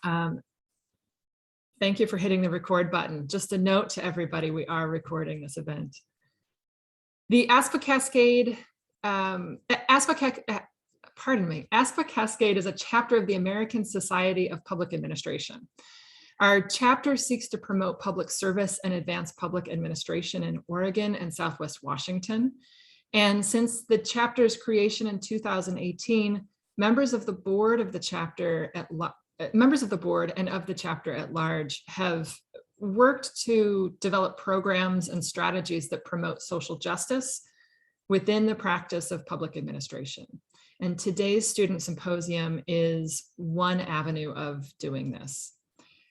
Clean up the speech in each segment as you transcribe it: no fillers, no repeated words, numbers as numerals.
Thank you for hitting the record button. Just a note to everybody, we are recording this event. The ASPA Cascade, ASPA Cascade is a chapter of the American Society of Public Administration. Our chapter seeks to promote public service and advance public administration in Oregon and Southwest Washington. And since the chapter's creation in 2018, members of the board of the chapter and of the chapter at large have worked to develop programs and strategies that promote social justice within the practice of public administration. And today's student symposium is one avenue of doing this.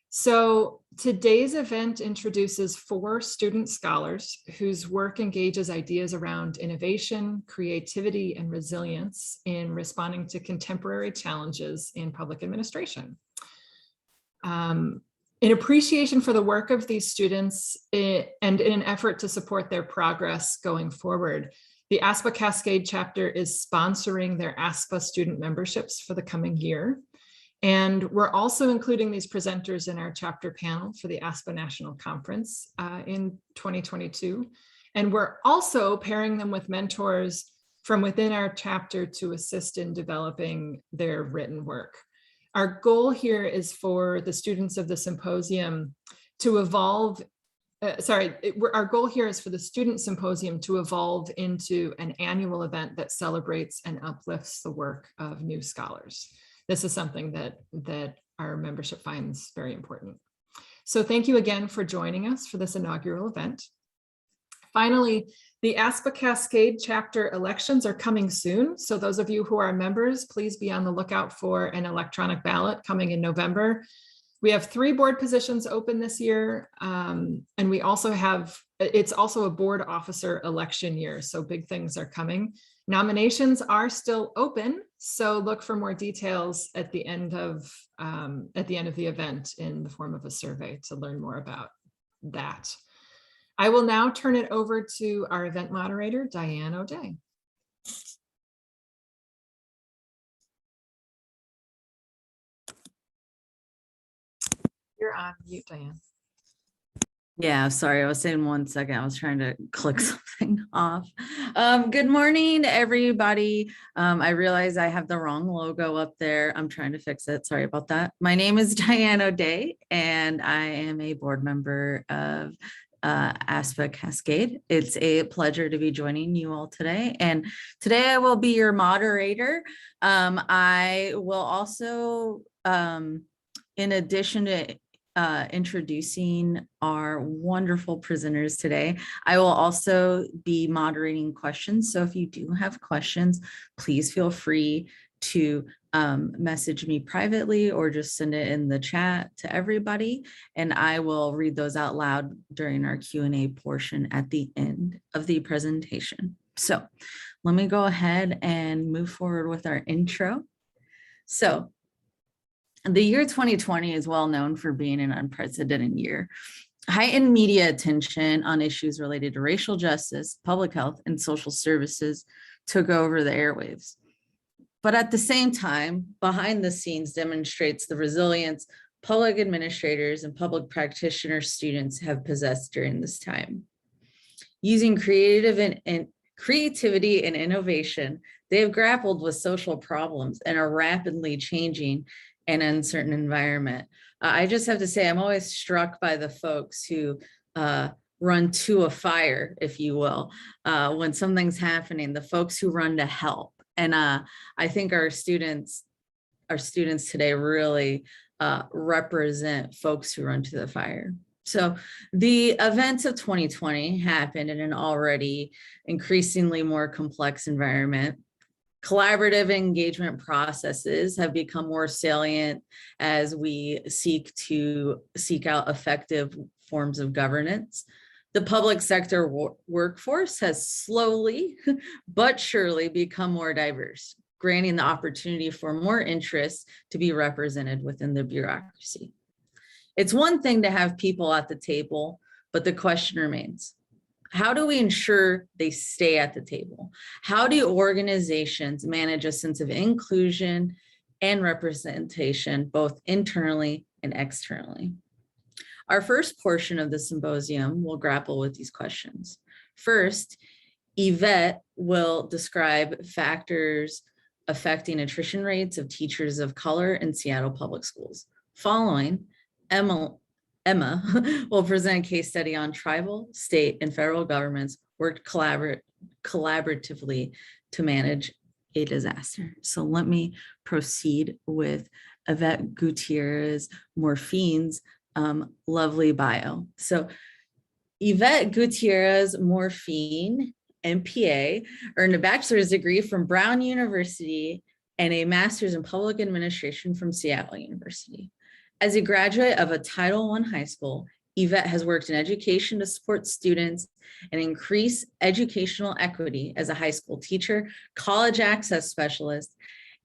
So today's event introduces 4 student scholars whose work engages ideas around innovation, creativity, and resilience in responding to contemporary challenges in public administration. In appreciation for the work of these students and in an effort to support their progress going forward, the ASPA Cascade chapter is sponsoring their ASPA student memberships for the coming year. And we're also including these presenters in our chapter panel for the ASPA National Conference in 2022. And we're also pairing them with mentors from within our chapter to assist in developing their written work. Our goal here is for the students of the symposium to evolve. Our goal here is for the student symposium to evolve into an annual event that celebrates and uplifts the work of new scholars. This is something that our membership finds very important. So thank you again for joining us for this inaugural event. Finally, the ASPA Cascade chapter elections are coming soon. So those of you who are members, please be on the lookout for an electronic ballot coming in November. We have 3 board positions open this year. And we also have, it's also a board officer election year. So big things are coming. Nominations are still open, so look for more details at the end of the event in the form of a survey to learn more about that. I will now turn it over to our event moderator, Diane O'Day. You're on mute, Diane. Yeah, sorry, I was saying 1 second. I was trying to click something off. Good morning, everybody. I realize I have the wrong logo up there. I'm trying to fix it. Sorry about that. My name is Diane O'Day, and I am a board member of ASPA Cascade. It's a pleasure to be joining you all today. And today I will be your moderator. I will also, in addition to introducing our wonderful presenters today, I will also be moderating questions. So if you do have questions, please feel free to message me privately or just send it in the chat to everybody, and I will read those out loud during our Q&A portion at the end of the presentation. So let me go ahead and move forward with our intro. So the year 2020 is well known for being an unprecedented year. Heightened media attention on issues related to racial justice, public health, and social services took over the airwaves. But at the same time, behind the scenes demonstrates the resilience public administrators and public practitioner students have possessed during this time. Using creativity and innovation, they have grappled with social problems and are rapidly changing an uncertain environment. I just have to say, I'm always struck by the folks who run to a fire, if you will, when something's happening, the folks who run to help. And I think our students today really represent folks who run to the fire. So the events of 2020 happened in an already increasingly more complex environment. Collaborative engagement processes have become more salient as we seek out effective forms of governance. The public sector workforce has slowly but surely become more diverse, granting the opportunity for more interests to be represented within the bureaucracy. It's one thing to have people at the table, but the question remains, how do we ensure they stay at the table? How do organizations manage a sense of inclusion and representation, both internally and externally. Our first portion of the symposium will grapple with these questions. First, Yvette will describe factors affecting attrition rates of teachers of color in Seattle Public Schools. Following, Emma will present a case study on tribal, state, and federal governments worked collaboratively to manage a disaster. So let me proceed with Yvette Gutierrez-Morfin's lovely bio. So Yvette Gutierrez-Morfin, MPA, earned a bachelor's degree from Brown University and a master's in public administration from Seattle University. As a graduate of a Title I high school, Yvette has worked in education to support students and increase educational equity as a high school teacher, college access specialist,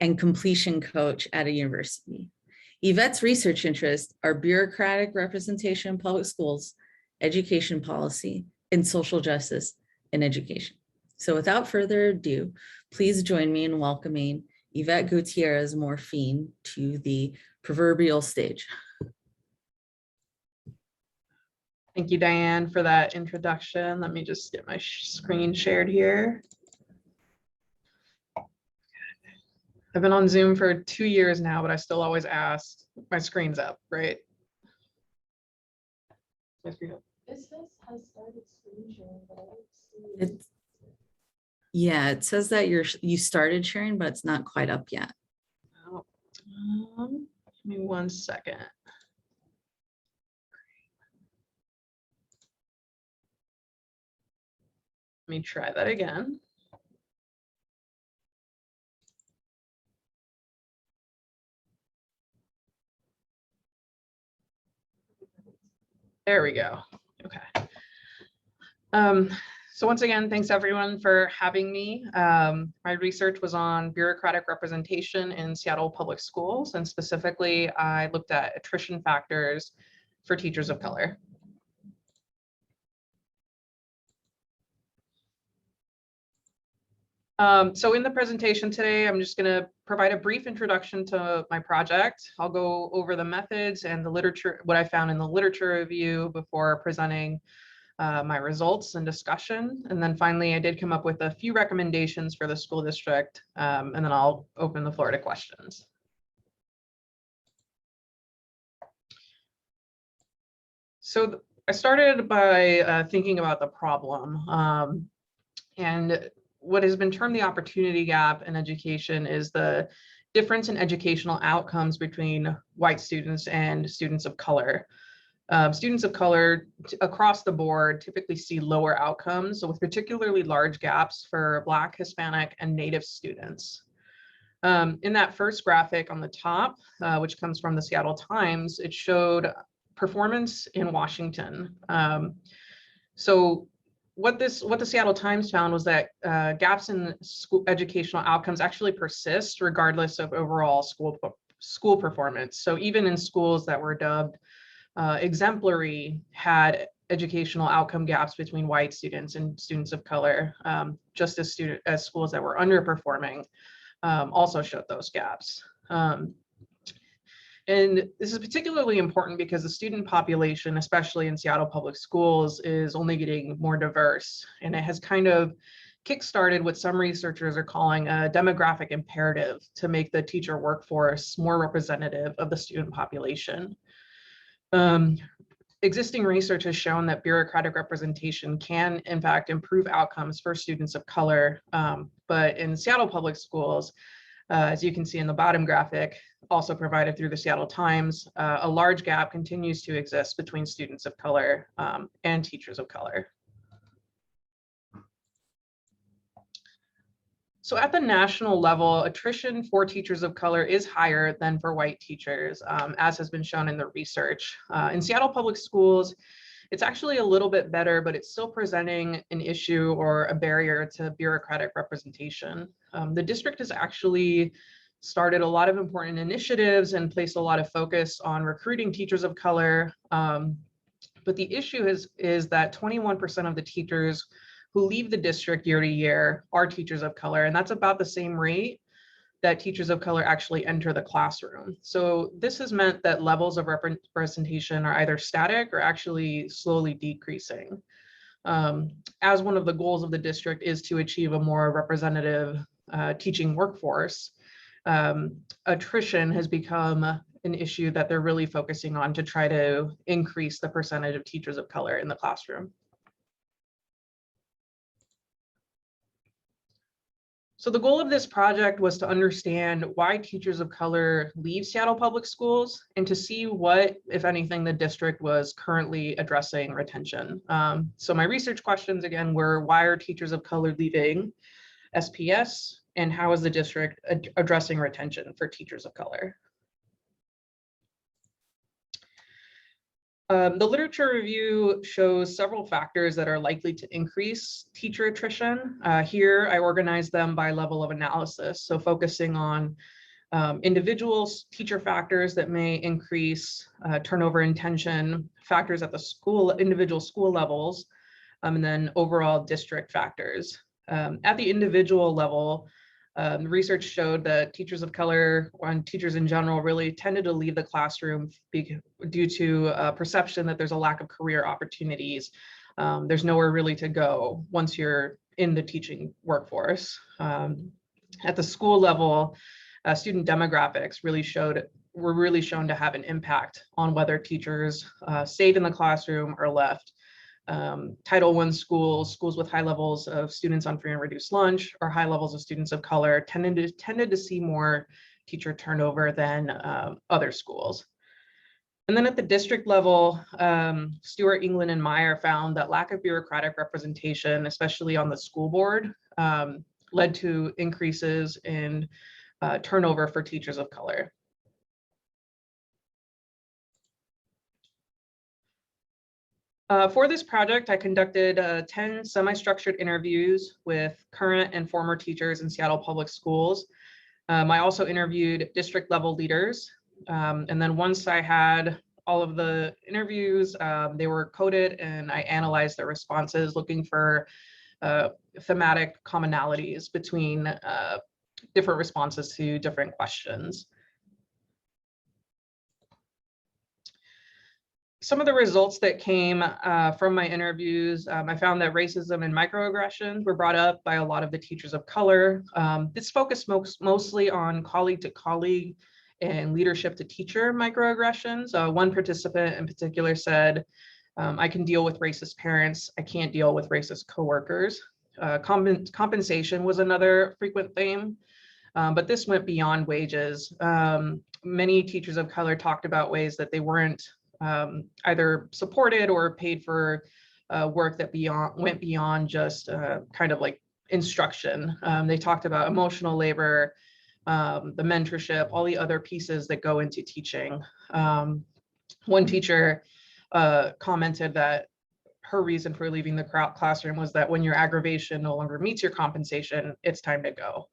and completion coach at a university. Yvette's research interests are bureaucratic representation in public schools, education policy, and social justice in education. So without further ado, please join me in welcoming Yvette Gutierrez-Morfin to the proverbial stage. Thank you, Diane, for that introduction. Let me just get my screen shared here. I've been on Zoom for 2 years now, but I still always ask, my screen's up, right? It says has started screen sharing, but I don't see It's, yeah, it says that you started sharing, but it's not quite up yet. Oh, give me 1 second. Let me try that again. There we go. Okay. So once again, thanks everyone for having me. My research was on bureaucratic representation in Seattle public schools, and specifically, I looked at attrition factors for teachers of color. So in the presentation today, I'm just going to provide a brief introduction to my project. I'll go over the methods and the literature, what I found in the literature review before presenting my results and discussion. And then finally, I did come up with a few recommendations for the school district, and then I'll open the floor to questions. So I started by thinking about the problem, and what has been termed the opportunity gap in education is the difference in educational outcomes between white students and students of color. Students of color across the board typically see lower outcomes, so with particularly large gaps for Black, Hispanic, and Native students. In that first graphic on the top, which comes from the Seattle Times, it showed performance in Washington. So what the Seattle Times found was that gaps in school educational outcomes actually persist regardless of overall school performance. So even in schools that were dubbed exemplary had educational outcome gaps between white students and students of color, just as schools that were underperforming also showed those gaps. And this is particularly important because the student population, especially in Seattle public schools, is only getting more diverse. And it has kind of kickstarted what some researchers are calling a demographic imperative to make the teacher workforce more representative of the student population. Existing research has shown that bureaucratic representation can, in fact, improve outcomes for students of color. But in Seattle public schools, as you can see in the bottom graphic, also provided through the Seattle Times, a large gap continues to exist between students of color and teachers of color. So at the national level, attrition for teachers of color is higher than for white teachers, as has been shown in the research. In Seattle public schools, it's actually a little bit better, but it's still presenting an issue or a barrier to bureaucratic representation. The district has actually started a lot of important initiatives and placed a lot of focus on recruiting teachers of color. But the issue is that 21% of the teachers who leave the district year to year are teachers of color, and that's about the same rate that teachers of color actually enter the classroom. So this has meant that levels of representation are either static or actually slowly decreasing. As one of the goals of the district is to achieve a more representative teaching workforce, attrition has become an issue that they're really focusing on to try to increase the percentage of teachers of color in the classroom. So the goal of this project was to understand why teachers of color leave Seattle Public Schools and to see what, if anything, the district was currently addressing retention. So my research questions again were, why are teachers of color leaving SPS, and how is the district addressing retention for teachers of color? The literature review shows several factors that are likely to increase teacher attrition. Here, I organized them by level of analysis, so focusing on individual teacher factors that may increase turnover and tension, factors at the individual school levels, and then overall district factors. At the individual level, research showed that teachers of color and teachers in general really tended to leave the classroom due to perception that there's a lack of career opportunities. There's nowhere really to go once you're in the teaching workforce. At the school level, student demographics were really shown to have an impact on whether teachers stayed in the classroom or left. Title I schools with high levels of students on free and reduced lunch or high levels of students of color tended to see more teacher turnover than other schools. And then at the district level, Stewart, England, and Meyer found that lack of bureaucratic representation, especially on the school board, led to increases in turnover for teachers of color. For this project, I conducted 10 semi-structured interviews with current and former teachers in Seattle Public Schools. I also interviewed district level leaders. And then once I had all of the interviews, they were coded and I analyzed their responses looking for thematic commonalities between different responses to different questions. Some of the results that came from my interviews, I found that racism and microaggressions were brought up by a lot of the teachers of color. This focused mostly on colleague to colleague and leadership to teacher microaggressions. One participant in particular said, I can deal with racist parents, I can't deal with racist coworkers. Compensation was another frequent theme, but this went beyond wages. Many teachers of color talked about ways that they weren't either supported or paid for work that went beyond just kind of like instruction. They talked about emotional labor, the mentorship, all the other pieces that go into teaching. One teacher commented that her reason for leaving the classroom was that when your aggravation no longer meets your compensation, it's time to go.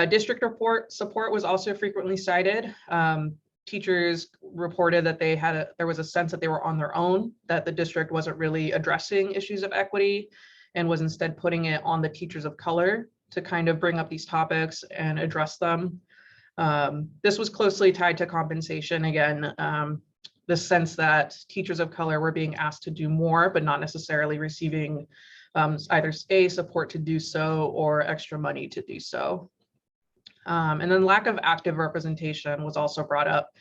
District support was also frequently cited. Teachers reported that there was a sense that they were on their own, that the district wasn't really addressing issues of equity and was instead putting it on the teachers of color to kind of bring up these topics and address them. This was closely tied to compensation. Again, the sense that teachers of color were being asked to do more, but not necessarily receiving either support to do so or extra money to do so. And then lack of active representation was also brought up.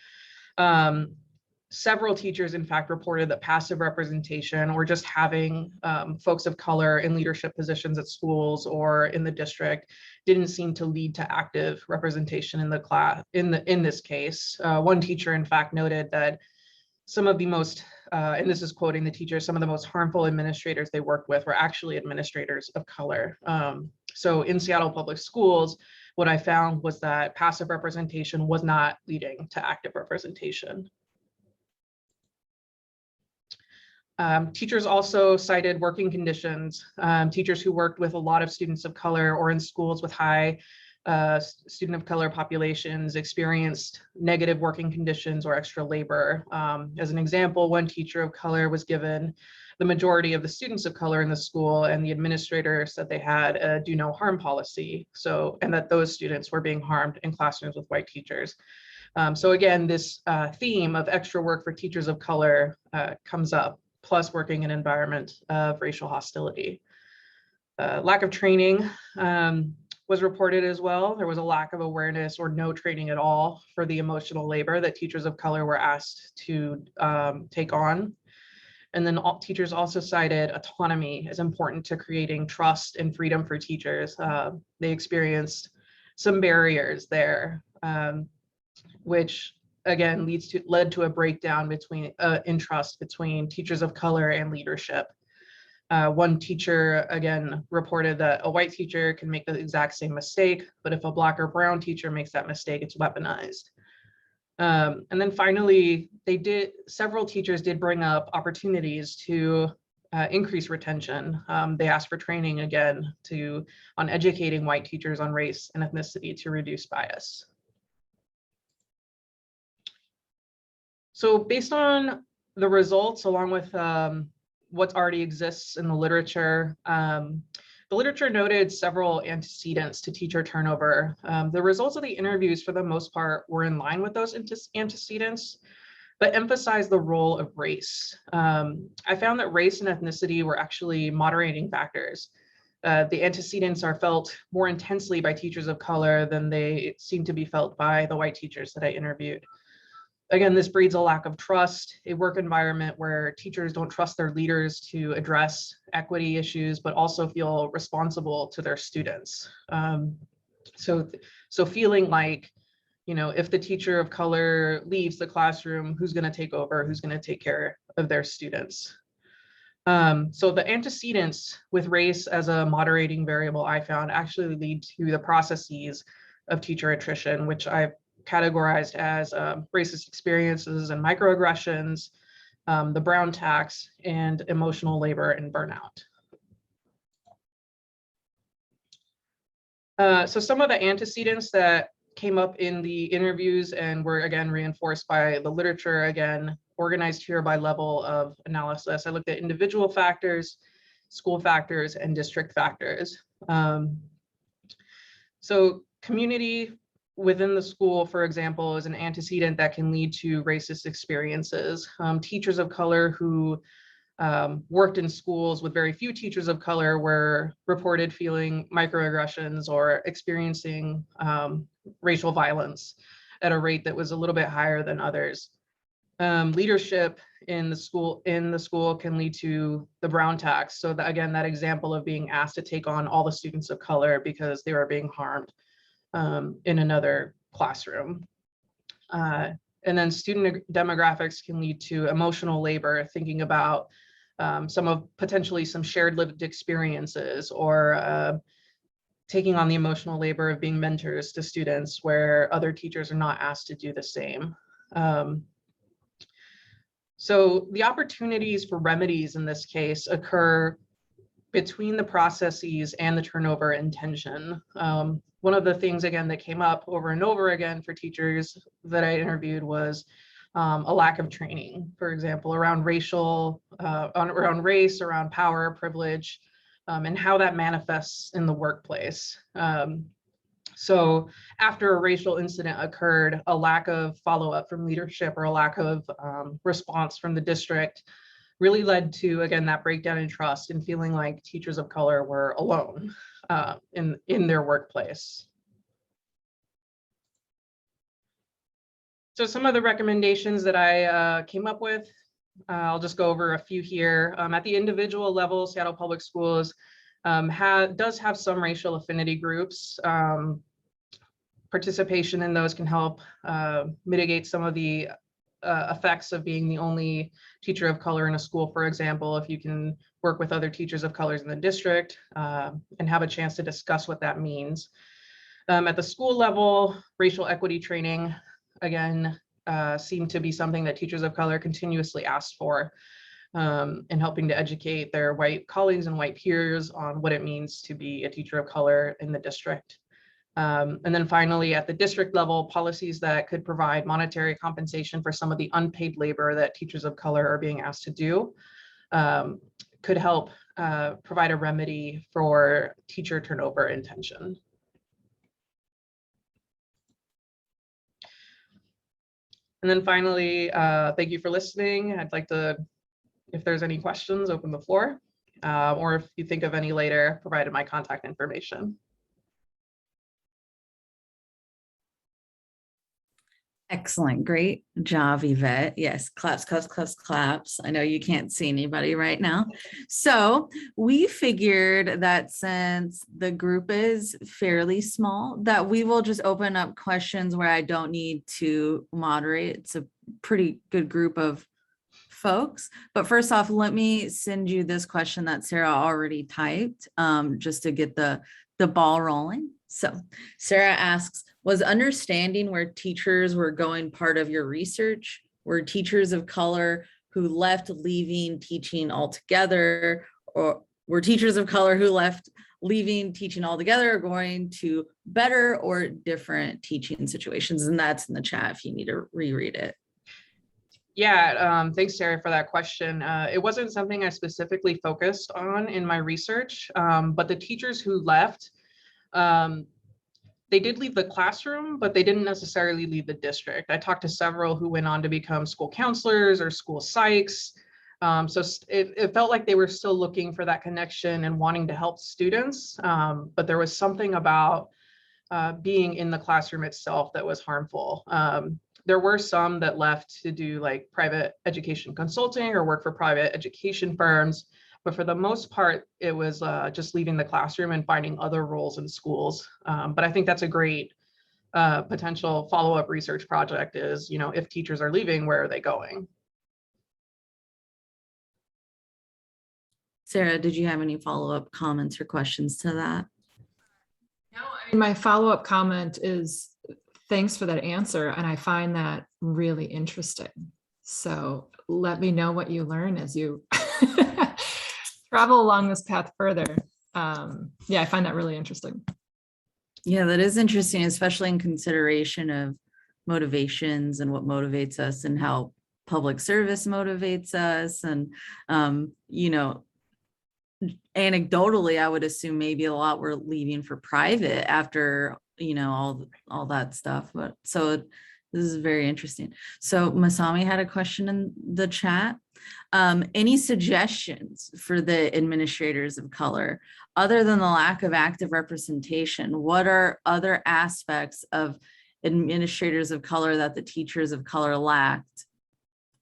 Several teachers, in fact, reported that passive representation or just having folks of color in leadership positions at schools or in the district didn't seem to lead to active representation in the class. In this case, one teacher, in fact, noted that some of the most, and this is quoting the teacher, some of the most harmful administrators they worked with were actually administrators of color. So in Seattle Public Schools, what I found was that passive representation was not leading to active representation. Teachers also cited working conditions. Teachers who worked with a lot of students of color or in schools with high student of color populations experienced negative working conditions or extra labor. As an example, one teacher of color was given the majority of the students of color in the school, and the administrator said they had a do no harm policy. So, and that those students were being harmed in classrooms with white teachers. So again, this theme of extra work for teachers of color comes up, plus working in an environment of racial hostility. Lack of training was reported as well. There was a lack of awareness or no training at all for the emotional labor that teachers of color were asked to take on. And then teachers also cited autonomy as important to creating trust and freedom for teachers. They experienced some barriers there, which again led to a breakdown between in trust between teachers of color and leadership. One teacher again reported that a white teacher can make the exact same mistake, but if a black or brown teacher makes that mistake, it's weaponized. And then finally, several teachers did bring up opportunities to increase retention. They asked for training again on educating white teachers on race and ethnicity to reduce bias. So based on the results, along with what already exists in the literature noted several antecedents to teacher turnover. The results of the interviews, for the most part, were in line with those antecedents, but emphasized the role of race. I found that race and ethnicity were actually moderating factors. The antecedents are felt more intensely by teachers of color than they seem to be felt by the white teachers that I interviewed. Again, this breeds a lack of trust, a work environment where teachers don't trust their leaders to address equity issues, but also feel responsible to their students. So feeling like, you know, if the teacher of color leaves the classroom, who's going to take over? Who's going to take care of their students? So the antecedents with race as a moderating variable I found actually lead to the processes of teacher attrition, which I've categorized as racist experiences and microaggressions, the brown tax, and emotional labor and burnout. So some of the antecedents that came up in the interviews and were again reinforced by the literature, again, organized here by level of analysis. I looked at individual factors, school factors, and district factors. So community within the school, for example, is an antecedent that can lead to racist experiences. Teachers of color who worked in schools with very few teachers of color were reported feeling microaggressions or experiencing racial violence at a rate that was a little bit higher than others. Leadership in the school can lead to the brown tax. So that, again, that example of being asked to take on all the students of color because they were being harmed in another classroom. And then student demographics can lead to emotional labor, thinking about potentially some shared lived experiences, or taking on the emotional labor of being mentors to students where other teachers are not asked to do the same. So the opportunities for remedies in this case occur between the processes and the turnover intention. One of the things, again, that came up over and over again for teachers that I interviewed was a lack of training, for example, around race, around power, privilege, and how that manifests in the workplace. So after a racial incident occurred, a lack of follow-up from leadership or a lack of response from the district really led to, again, that breakdown in trust and feeling like teachers of color were alone in their workplace. So some of the recommendations that I came up with, I'll just go over a few here. At the individual level, Seattle Public Schools does have some racial affinity groups. Participation in those can help mitigate some of the effects of being the only teacher of color in a school, for example, if you can work with other teachers of colors in the district and have a chance to discuss what that means. At the school level, racial equity training, again, seemed to be something that teachers of color continuously asked for in helping to educate their white colleagues and white peers on what it means to be a teacher of color in the district. And then finally, at the district level, policies that could provide monetary compensation for some of the unpaid labor that teachers of color are being asked to do. could help provide a remedy for teacher turnover and tension. And then finally, thank you for listening. I'd like to, if there's any questions, open the floor. Or if you think of any later, provided my contact information. Excellent. Great job, Yvette. Yes, claps, claps, claps, claps. I know you can't see anybody right now. So we figured that since the group is fairly small, that we will just open up questions where I don't need to moderate. It's a pretty good group of folks. But first off, let me send you this question that Sarah already typed, just to get the ball rolling. So Sarah asks, was understanding where teachers were going part of your research? Were teachers of color who left leaving teaching altogether, or were teachers of color who left leaving teaching altogether going to better or different teaching situations? And that's in the chat if you need to reread it. Yeah, thanks, Sarah, for that question. It wasn't something I specifically focused on in my research, but the teachers who left, they did leave the classroom, but they didn't necessarily leave the district. I talked to several who went on to become school counselors or school psychs. So it felt like they were still looking for that connection and wanting to help students, but there was something about being in the classroom itself that was harmful. There were some that left to do like private education consulting or work for private education firms. But for the most part, it was just leaving the classroom and finding other roles in schools. But I think that's a great potential follow-up research project is, you know, if teachers are leaving, where are they going? Sarah, did you have any follow-up comments or questions to that? No, I mean, my follow-up comment is thanks for that answer. And I find that really interesting. So let me know what you learn as you travel along this path further. Yeah, I find that really interesting. Yeah, that is interesting, especially in consideration of motivations and what motivates us and how public service motivates us. And, you know, anecdotally, I would assume maybe a lot were leaving for private after, you know, all that stuff. But so this is very interesting. So Masami had a question in the chat. Any suggestions for the administrators of color, other than the lack of active representation? What are other aspects of administrators of color that the teachers of color lacked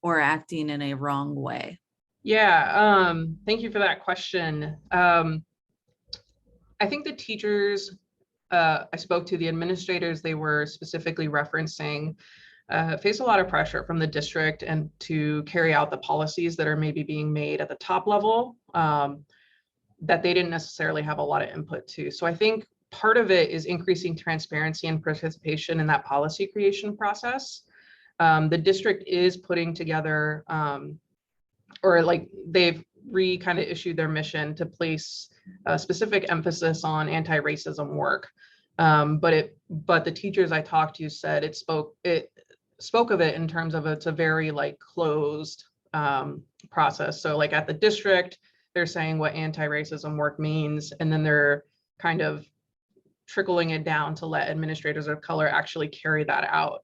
or acting in a wrong way? Yeah, thank you for that question. I think the teachers I spoke to, the administrators they were specifically referencing, face a lot of pressure from the district and to carry out the policies that are maybe being made at the top level that they didn't necessarily have a lot of input to. So I think part of it is increasing transparency and participation in that policy creation process. The district is putting together, or like they've kind of issued their mission to place a specific emphasis on anti-racism work. But the teachers I talked to said it spoke of it in terms of it's a very like closed process. So like at the district, they're saying what anti-racism work means, and then they're kind of trickling it down to let administrators of color actually carry that out.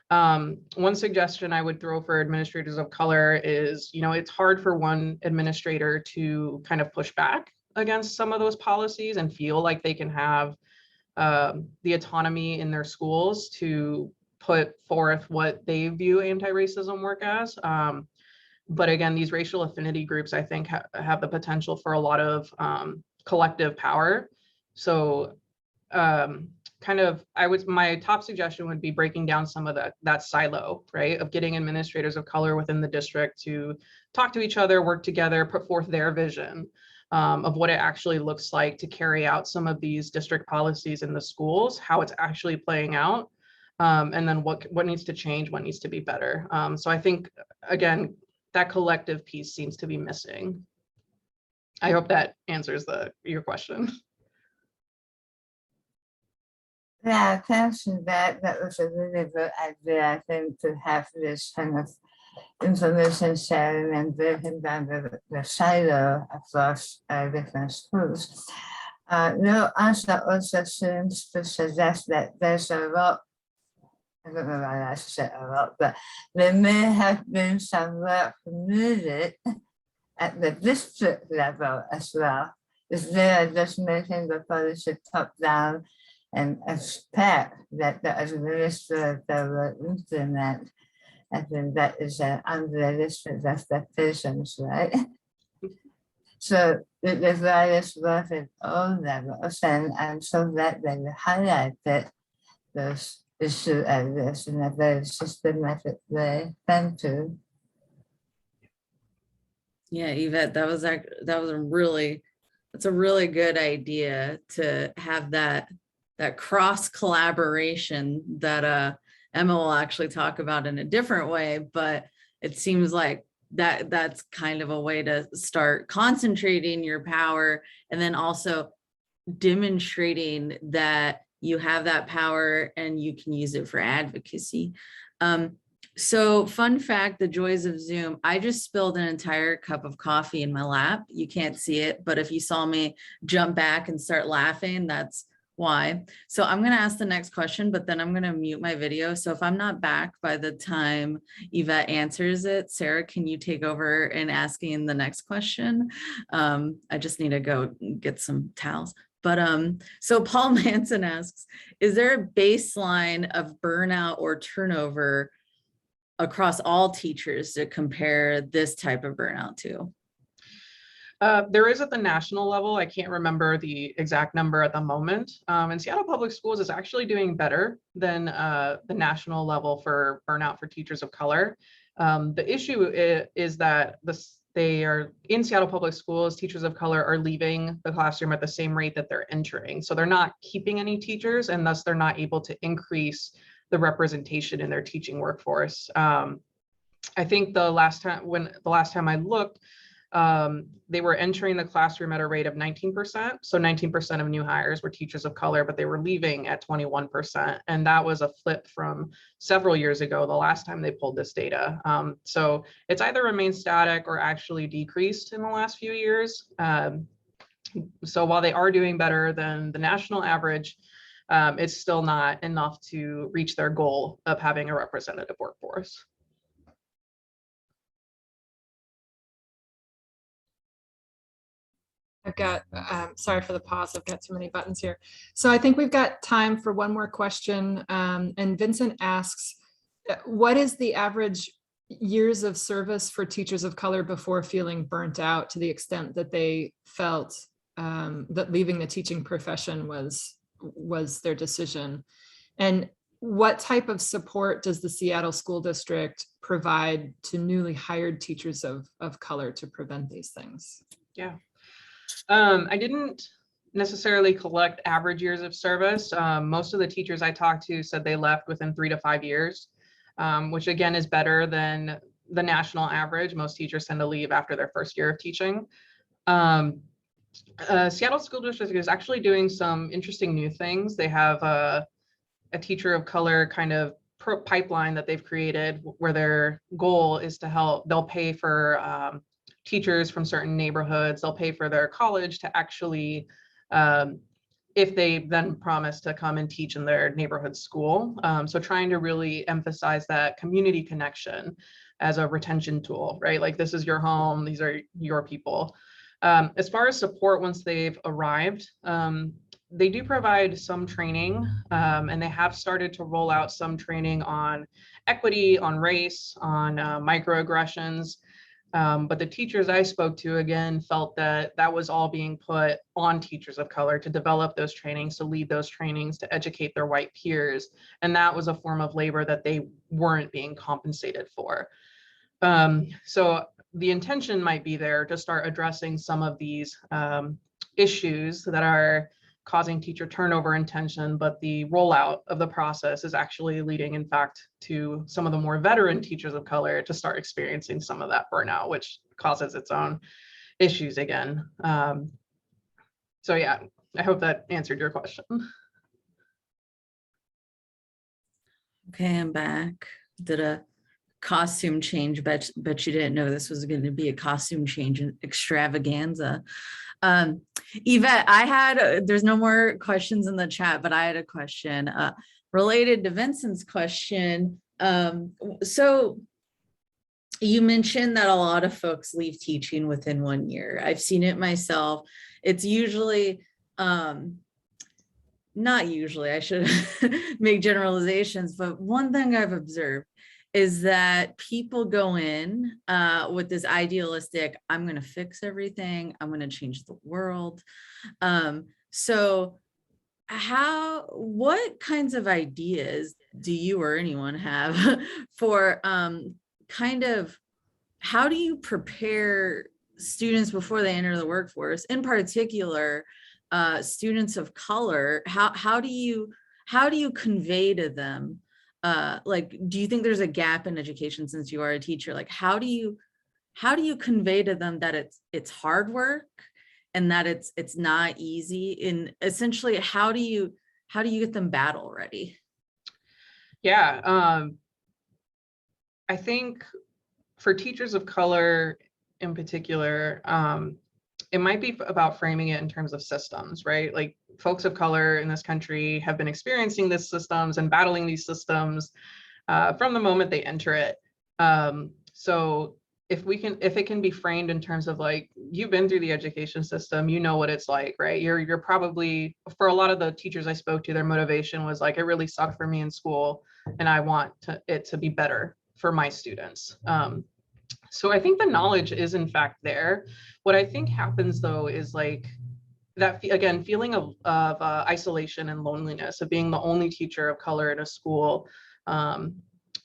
One suggestion I would throw for administrators of color is, you know, it's hard for one administrator to kind of push back against some of those policies and feel like they can have the autonomy in their schools to put forth what they view anti-racism work as. But again, these racial affinity groups, I think, have the potential for a lot of collective power. So my top suggestion would be breaking down some of that silo, right, of getting administrators of color within the district to talk to each other, work together, put forth their vision of what it actually looks like to carry out some of these district policies in the schools, how it's actually playing out, and then what needs to change, what needs to be better. So I think, again, that collective piece seems to be missing. I hope that answers your question. Yeah, thanks for that. That was a really good idea, I think, to have this kind of information sharing and breaking down the silo across different schools. No answer also seems to suggest that there's a lot, I don't know why I said a lot, but there may have been some work needed at the district level as well. Is there just making the policy top down and expect that the administrator will implement? I think that is an unrealistic expectations, right? So the various work at all levels, and I'm so glad that you highlighted those issue areas in a very systematic way. Thank you. Yeah, Yvette, that's a really good idea to have that cross collaboration that Emma will actually talk about in a different way, but it seems like that's kind of a way to start concentrating your power and then also demonstrating that you have that power and you can use it for advocacy. So fun fact, the joys of Zoom, I just spilled an entire cup of coffee in my lap. You can't see it, but if you saw me jump back and start laughing, that's why. So I'm going to ask the next question, but then I'm going to mute my video. So if I'm not back by the time Yvette answers it, Sarah, can you take over in asking the next question? I just need to go get some towels. But so Paul Manson asks, is there a baseline of burnout or turnover across all teachers to compare this type of burnout to? There is at the national level. I can't remember the exact number at the moment. And Seattle Public Schools is actually doing better than the national level for burnout for teachers of color. The issue is that they are in Seattle Public Schools, teachers of color are leaving the classroom at the same rate that they're entering. So they're not keeping any teachers, and thus they're not able to increase the representation in their teaching workforce. I think the last time I looked, they were entering the classroom at a rate of 19%. So 19% of new hires were teachers of color, but they were leaving at 21%. And that was a flip from several years ago, the last time they pulled this data. So it's either remained static or actually decreased in the last few years. So while they are doing better than the national average, it's still not enough to reach their goal of having a representative workforce. I've got, sorry for the pause, I've got too many buttons here. So I think we've got time for one more question. And Vincent asks, what is the average years of service for teachers of color before feeling burnt out to the extent that they felt that leaving the teaching profession was their decision? And what type of support does the Seattle School District provide to newly hired teachers of color to prevent these things? Yeah. I didn't necessarily collect average years of service. Most of the teachers I talked to said they left within 3 to 5 years, which again is better than the national average. Most teachers tend to leave after their first year of teaching. Seattle School District is actually doing some interesting new things. They have a teacher of color kind of pipeline that they've created where their goal is to help. They'll pay for teachers from certain neighborhoods. They'll pay for their college to actually, if they then promise to come and teach in their neighborhood school. So trying to really emphasize that community connection as a retention tool, right? Like, this is your home, these are your people. As far as support once they've arrived, they do provide some training, and they have started to roll out some training on equity, on race, on microaggressions. But the teachers I spoke to, again, felt that that was all being put on teachers of color to develop those trainings, to lead those trainings, to educate their white peers. And that was a form of labor that they weren't being compensated for. So the intention might be there to start addressing some of these issues that are causing teacher turnover and tension, but the rollout of the process is actually leading, in fact, to some of the more veteran teachers of color to start experiencing some of that burnout, which causes its own issues again. So yeah, I hope that answered your question. Okay, I'm back. Did a costume change. Bet you didn't know this was going to be a costume change extravaganza. Yvette, there's no more questions in the chat, but I had a question related to Vincent's question. So you mentioned that a lot of folks leave teaching within 1 year. I've seen it myself. It's usually, not usually, I should make generalizations, but one thing I've observed is that people go in with this idealistic, I'm going to fix everything, I'm going to change the world. So what kinds of ideas do you or anyone have for kind of, how do you prepare students before they enter the workforce, in particular, students of color? How do you convey to them, like, do you think there's a gap in education since you are a teacher? Like, how do you convey to them that it's hard work and that it's not easy? And essentially, how do you get them battle ready? Yeah, I think for teachers of color in particular, it might be about framing it in terms of systems, right? Like, folks of color in this country have been experiencing these systems and battling these systems from the moment they enter it. So if it can be framed in terms of, like, you've been through the education system, you know what it's like, right? You're probably, for a lot of the teachers I spoke to, their motivation was like, it really sucked for me in school and I want it to be better for my students. So I think the knowledge is in fact there. What I think happens though is, like, that, again, feeling of isolation and loneliness of being the only teacher of color in a school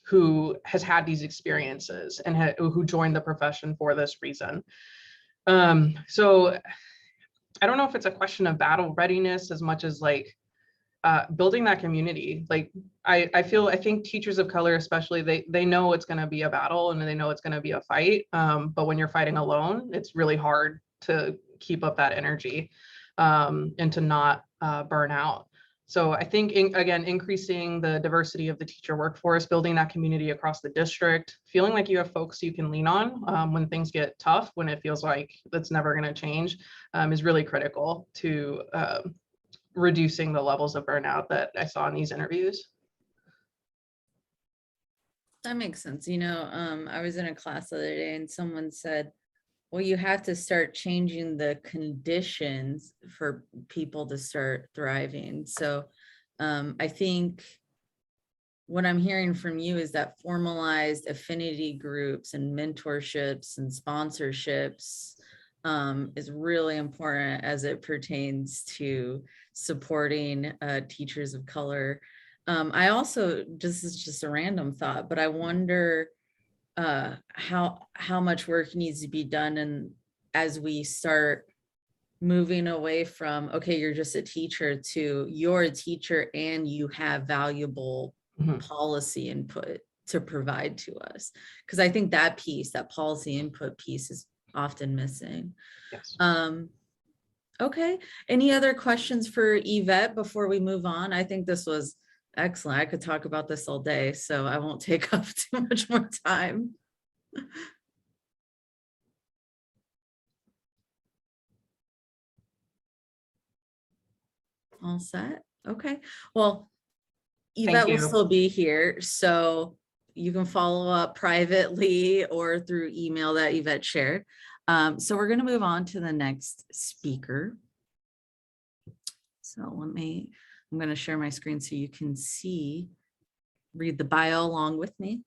who has had these experiences and who joined the profession for this reason. So I don't know if it's a question of battle readiness as much as, like, building that community. Like, I think teachers of color especially, they know it's going to be a battle and they know it's going to be a fight, but when you're fighting alone, it's really hard to keep up that energy and to not burn out. So I think, again, increasing the diversity of the teacher workforce, building that community across the district, feeling like you have folks you can lean on when things get tough, when it feels like that's never going to change, is really critical to reducing the levels of burnout that I saw in these interviews. That makes sense. You know, I was in a class the other day and someone said, well, you have to start changing the conditions for people to start thriving. So I think what I'm hearing from you is that formalized affinity groups and mentorships and sponsorships is really important as it pertains to supporting teachers of color. I also, this is just a random thought, but I wonder how much work needs to be done, and as we start moving away from, okay, you're just a teacher, to you're a teacher and you have valuable policy input to provide to us, because I think that piece, that policy input piece, is often missing. Yes. Okay, any other questions for Yvette before we move on? I think this was excellent. I could talk about this all day, so I won't take up too much more time. All set? Okay, well, Yvette will still be here, so you can follow up privately or through email that Yvette shared. So we're going to move on to the next speaker. So I'm going to share my screen so you can read the bio along with me.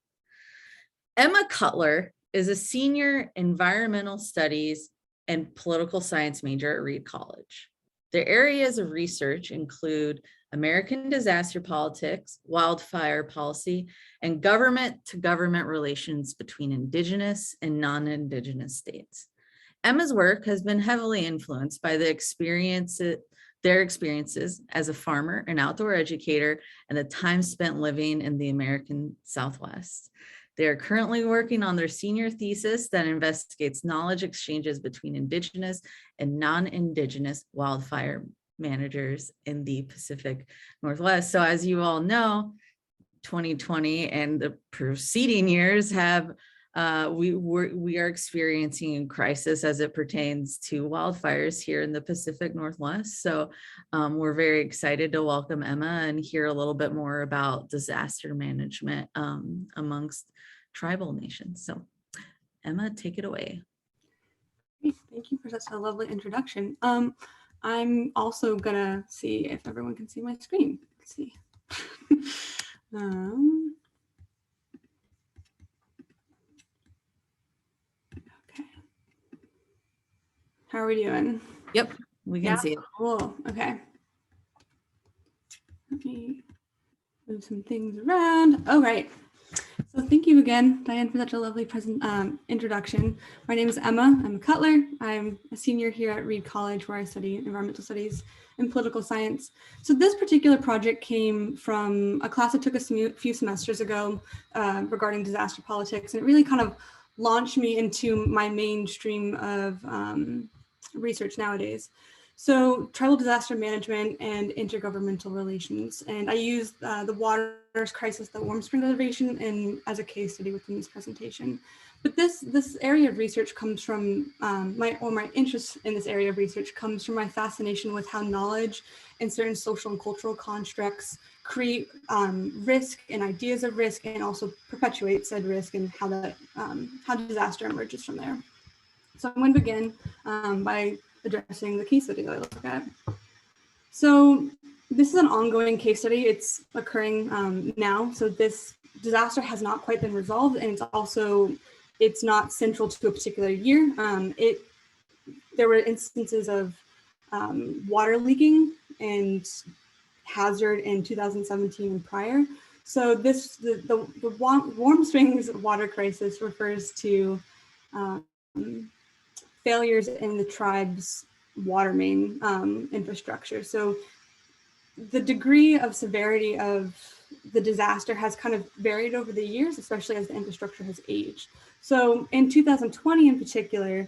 Emma Cutler is a senior environmental studies and political science major at Reed College. Their areas of research include American disaster politics, wildfire policy, and government-to-government relations between Indigenous and non-Indigenous states. Emma's work has been heavily influenced by their experiences as a farmer, an outdoor educator, and the time spent living in the American Southwest. They are currently working on their senior thesis that investigates knowledge exchanges between Indigenous and non-Indigenous wildfire managers in the Pacific Northwest. So as you all know, 2020 and the preceding years have we are experiencing a crisis as it pertains to wildfires here in the Pacific Northwest. So we're very excited to welcome Emma and hear a little bit more about disaster management amongst tribal nations. So Emma, take it away. Thank you for such a lovely introduction. I'm also gonna see if everyone can see my screen. Let's see. Okay. How are we doing? Yep, we can see it. Cool. Okay. Let me move some things around. Oh, right. So thank you again, Diane, for such a lovely introduction. My name is Emma. I'm a Cutler. I'm a senior here at Reed College, where I study environmental studies and political science. So this particular project came from a class I took a few semesters ago regarding disaster politics, and it really kind of launched me into my mainstream of research nowadays. So tribal disaster management and intergovernmental relations. And I used the waters crisis, the Warm Spring Reservation, as a case study within this presentation. But this area of research comes from my interest in this area of research comes from my fascination with how knowledge and certain social and cultural constructs create risk and ideas of risk, and also perpetuate said risk, and how that how disaster emerges from there. So I'm going to begin by addressing the case study that I look at. So this is an ongoing case study. It's occurring now. So this disaster has not quite been resolved, and it's not central to a particular year. There were instances of water leaking and hazard in 2017 and prior. So the Warm Springs water crisis refers to failures in the tribe's water main infrastructure. So the degree of severity of the disaster has kind of varied over the years, especially as the infrastructure has aged. So in 2020 in particular,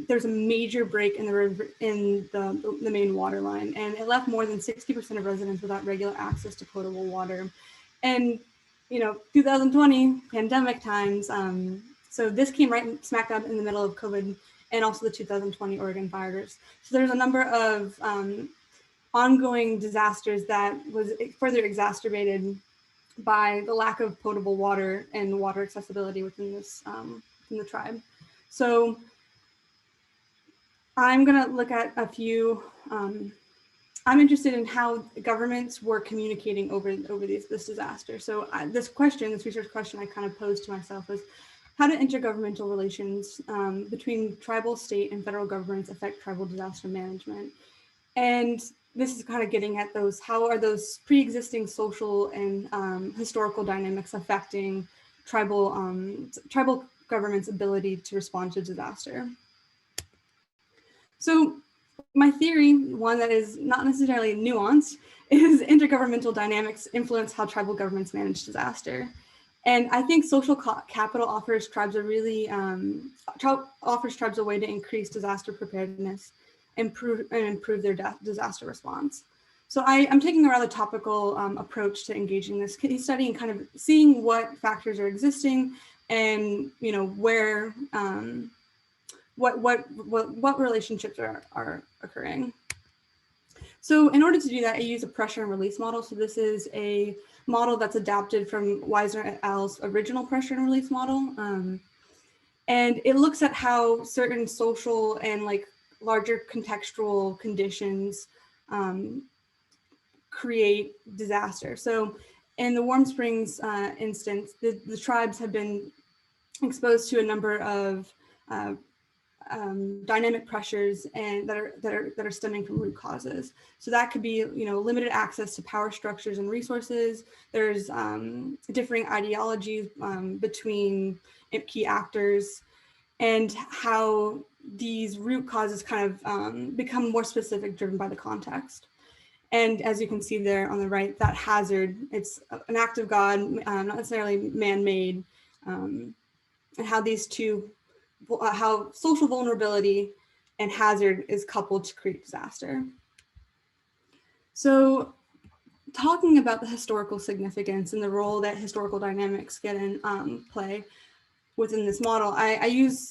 there's a major break in the main water line, and it left more than 60% of residents without regular access to potable water. And 2020 pandemic times, so this came right smack dab in the middle of COVID, and also the 2020 Oregon fires. So there's a number of ongoing disasters that was further exacerbated by the lack of potable water and water accessibility within this in the tribe. So I'm going to look at a few. I'm interested in how governments were communicating over this disaster. So this research question I kind of posed to myself was, how do intergovernmental relations between tribal, state, and federal governments affect tribal disaster management? And this is kind of getting at how are those pre-existing social and historical dynamics affecting tribal governments' ability to respond to disaster? So my theory, one that is not necessarily nuanced, is intergovernmental dynamics influence how tribal governments manage disaster. And I think social capital offers tribes a way to increase disaster preparedness and improve their disaster response. So I'm taking a rather topical approach to engaging this case study and kind of seeing what factors are existing, and where what relationships are occurring. So in order to do that, I use a pressure and release model. So this is a model that's adapted from Weisner et al.'s original pressure and release model. And it looks at how certain social and larger contextual conditions create disaster. So in the Warm Springs instance, the tribes have been exposed to a number of dynamic pressures and that are stemming from root causes. So that could be limited access to power structures and resources. There's differing ideologies between key actors, and how these root causes kind of become more specific, driven by the context. And as you can see there on the right, that hazard, it's an act of God, not necessarily man-made, and how these two, how social vulnerability and hazard is coupled to create disaster. So talking about the historical significance and the role that historical dynamics get in play within this model, I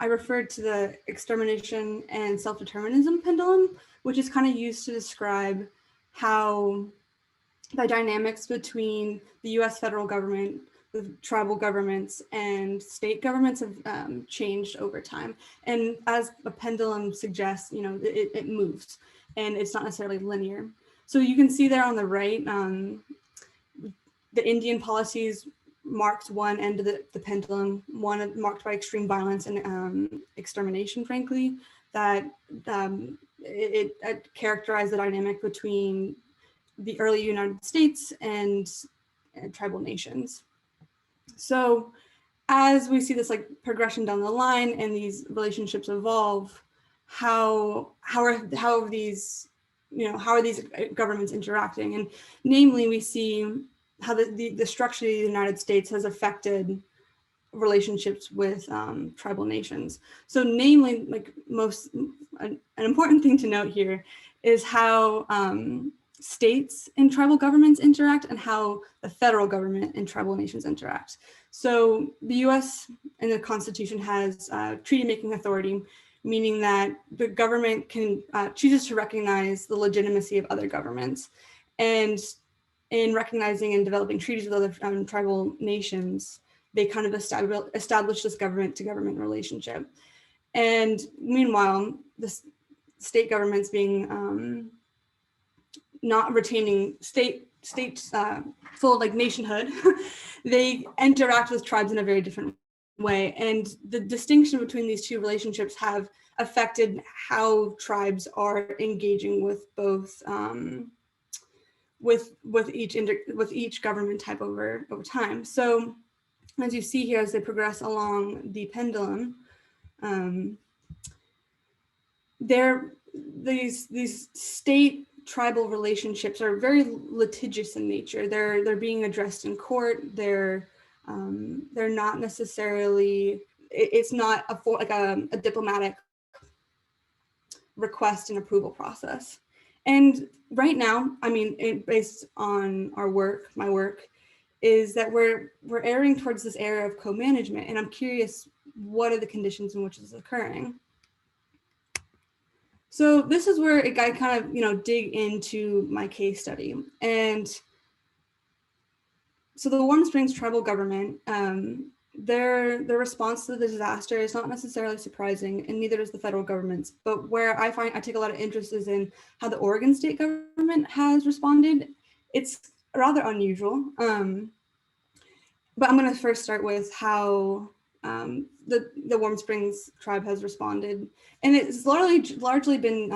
referred to the extermination and self-determinism pendulum, which is kind of used to describe how the dynamics between the US federal government, the tribal governments, and state governments have changed over time. And as a pendulum suggests, you know, it moves and it's not necessarily linear. So you can see there on the right, the Indian policies marked one end of the pendulum, one marked by extreme violence and extermination, frankly, that it characterized the dynamic between the early United States and tribal nations. So as we see this like progression down the line and these relationships evolve, how are these, you know, how are these governments interacting? And namely, we see how the structure of the United States has affected relationships with tribal nations. So namely, like an important thing to note here is how states and tribal governments interact and how the federal government and tribal nations interact. So the US and the Constitution has treaty making authority, meaning that the government can chooses to recognize the legitimacy of other governments. And in recognizing and developing treaties with other tribal nations, they kind of establish this government to government relationship. And meanwhile, the state governments being not retaining state full like nationhood, they interact with tribes in a very different way. And the distinction between these two relationships have affected how tribes are engaging with both with each government type over time. So as you see here, as they progress along the pendulum, these state tribal relationships are very litigious in nature. They're being addressed in court. They're not necessarily. It's not a diplomatic request and approval process. And right now, I mean, based on our work, my work, is that we're erring towards this era of co-management. And I'm curious, what are the conditions in which this is occurring? So this is where I kind of, you know, dig into my case study. And so the Warm Springs tribal government, their response to the disaster is not necessarily surprising, and neither is the federal government's. But where I take a lot of interest is in how the Oregon state government has responded. It's rather unusual. But I'm going to first start with how the Warm Springs tribe has responded. And it's largely been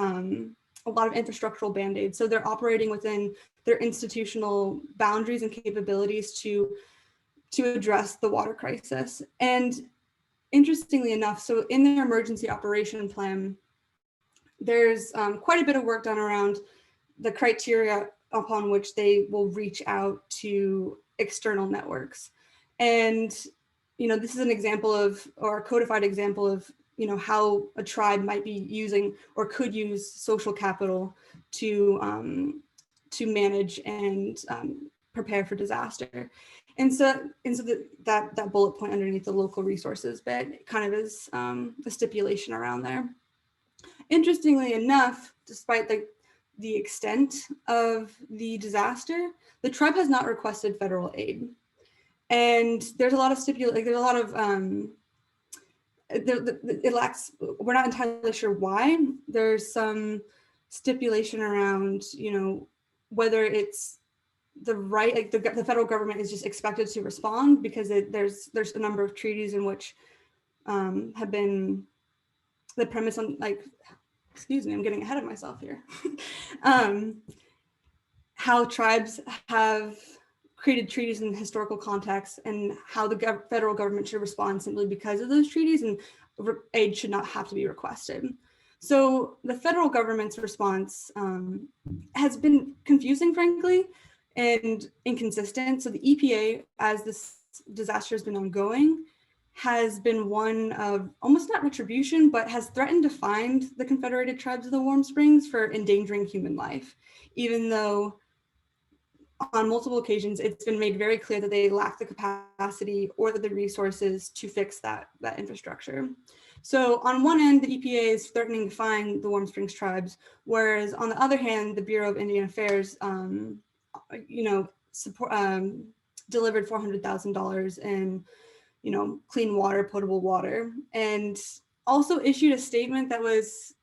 a lot of infrastructural band-aids. So they're operating within their institutional boundaries and capabilities to address the water crisis. And interestingly enough, so in their emergency operation plan, there's quite a bit of work done around the criteria upon which they will reach out to external networks. And, you know, this is an example of, or a codified example of, you know, how a tribe might be using or could use social capital to manage and prepare for disaster. And so that bullet point underneath the local resources bit kind of is a stipulation around there. Interestingly enough, despite the extent of the disaster, the tribe has not requested federal aid. And there's a lot of it lacks, we're not entirely sure why. There's some stipulation around, you know, whether it's the right, like the federal government is just expected to respond because there's a number of treaties in which have been the premise on, like, excuse me, I'm getting ahead of myself here. How tribes have created treaties in historical context and how the federal government should respond simply because of those treaties, and aid should not have to be requested. So the federal government's response has been confusing, frankly, and inconsistent. So the EPA, as this disaster has been ongoing, has been one of almost not retribution, but has threatened to fine the Confederated Tribes of the Warm Springs for endangering human life, even though on multiple occasions, it's been made very clear that they lack the capacity or the resources to fix that infrastructure. So on one end, the EPA is threatening to fine the Warm Springs tribes, whereas on the other hand, the Bureau of Indian Affairs, delivered $400,000 in, clean water, potable water, and also issued a statement that was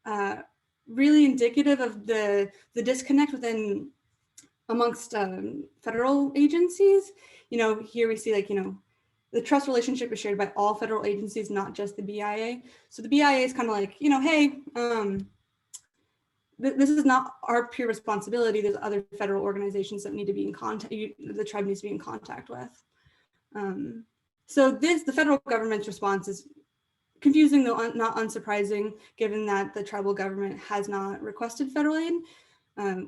really indicative of the disconnect amongst federal agencies. Here we see the trust relationship is shared by all federal agencies, not just the BIA. So the BIA is kind of like, hey, this is not our pure responsibility. There's other federal organizations that need to be in contact, the tribe needs to be in contact with. So the federal government's response is confusing, though not unsurprising, given that the tribal government has not requested federal aid.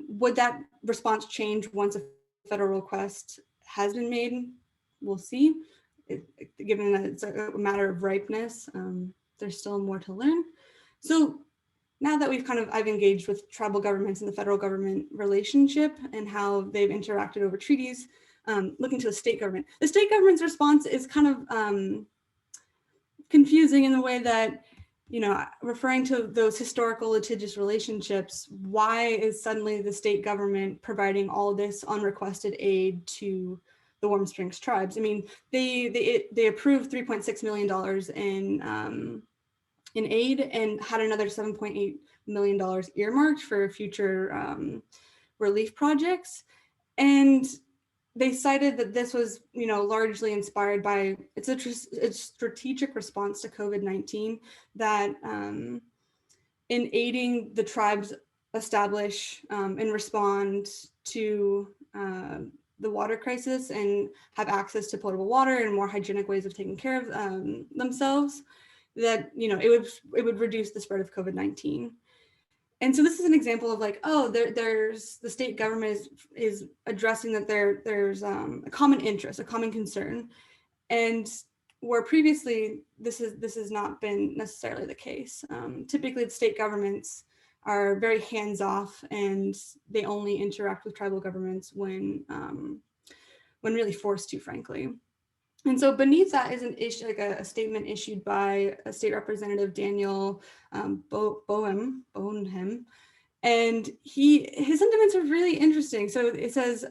Would that response change once a federal request has been made? We'll see. Given that it's a matter of ripeness, there's still more to learn. So now that I've engaged with tribal governments and the federal government relationship and how they've interacted over treaties, looking to the state government. The state government's response is kind of confusing in the way that, referring to those historical litigious relationships, why is suddenly the state government providing all this unrequested aid to the Warm Springs tribes? I mean, they approved $3.6 million in aid and had another $7.8 million earmarked for future relief projects. And they cited that this was, largely inspired by, it's a strategic response to COVID-19 that in aiding the tribes establish and respond to the water crisis and have access to potable water and more hygienic ways of taking care of themselves, that, it would reduce the spread of COVID-19. And so this is an example of there's the state government is addressing that there's a common interest, a common concern, and where previously this has not been necessarily the case. Typically, the state governments are very hands-off, and they only interact with tribal governments when really forced to, frankly. And so beneath that is an issue, a statement issued by a state representative, Daniel Bohem, and his sentiments are really interesting. So it says,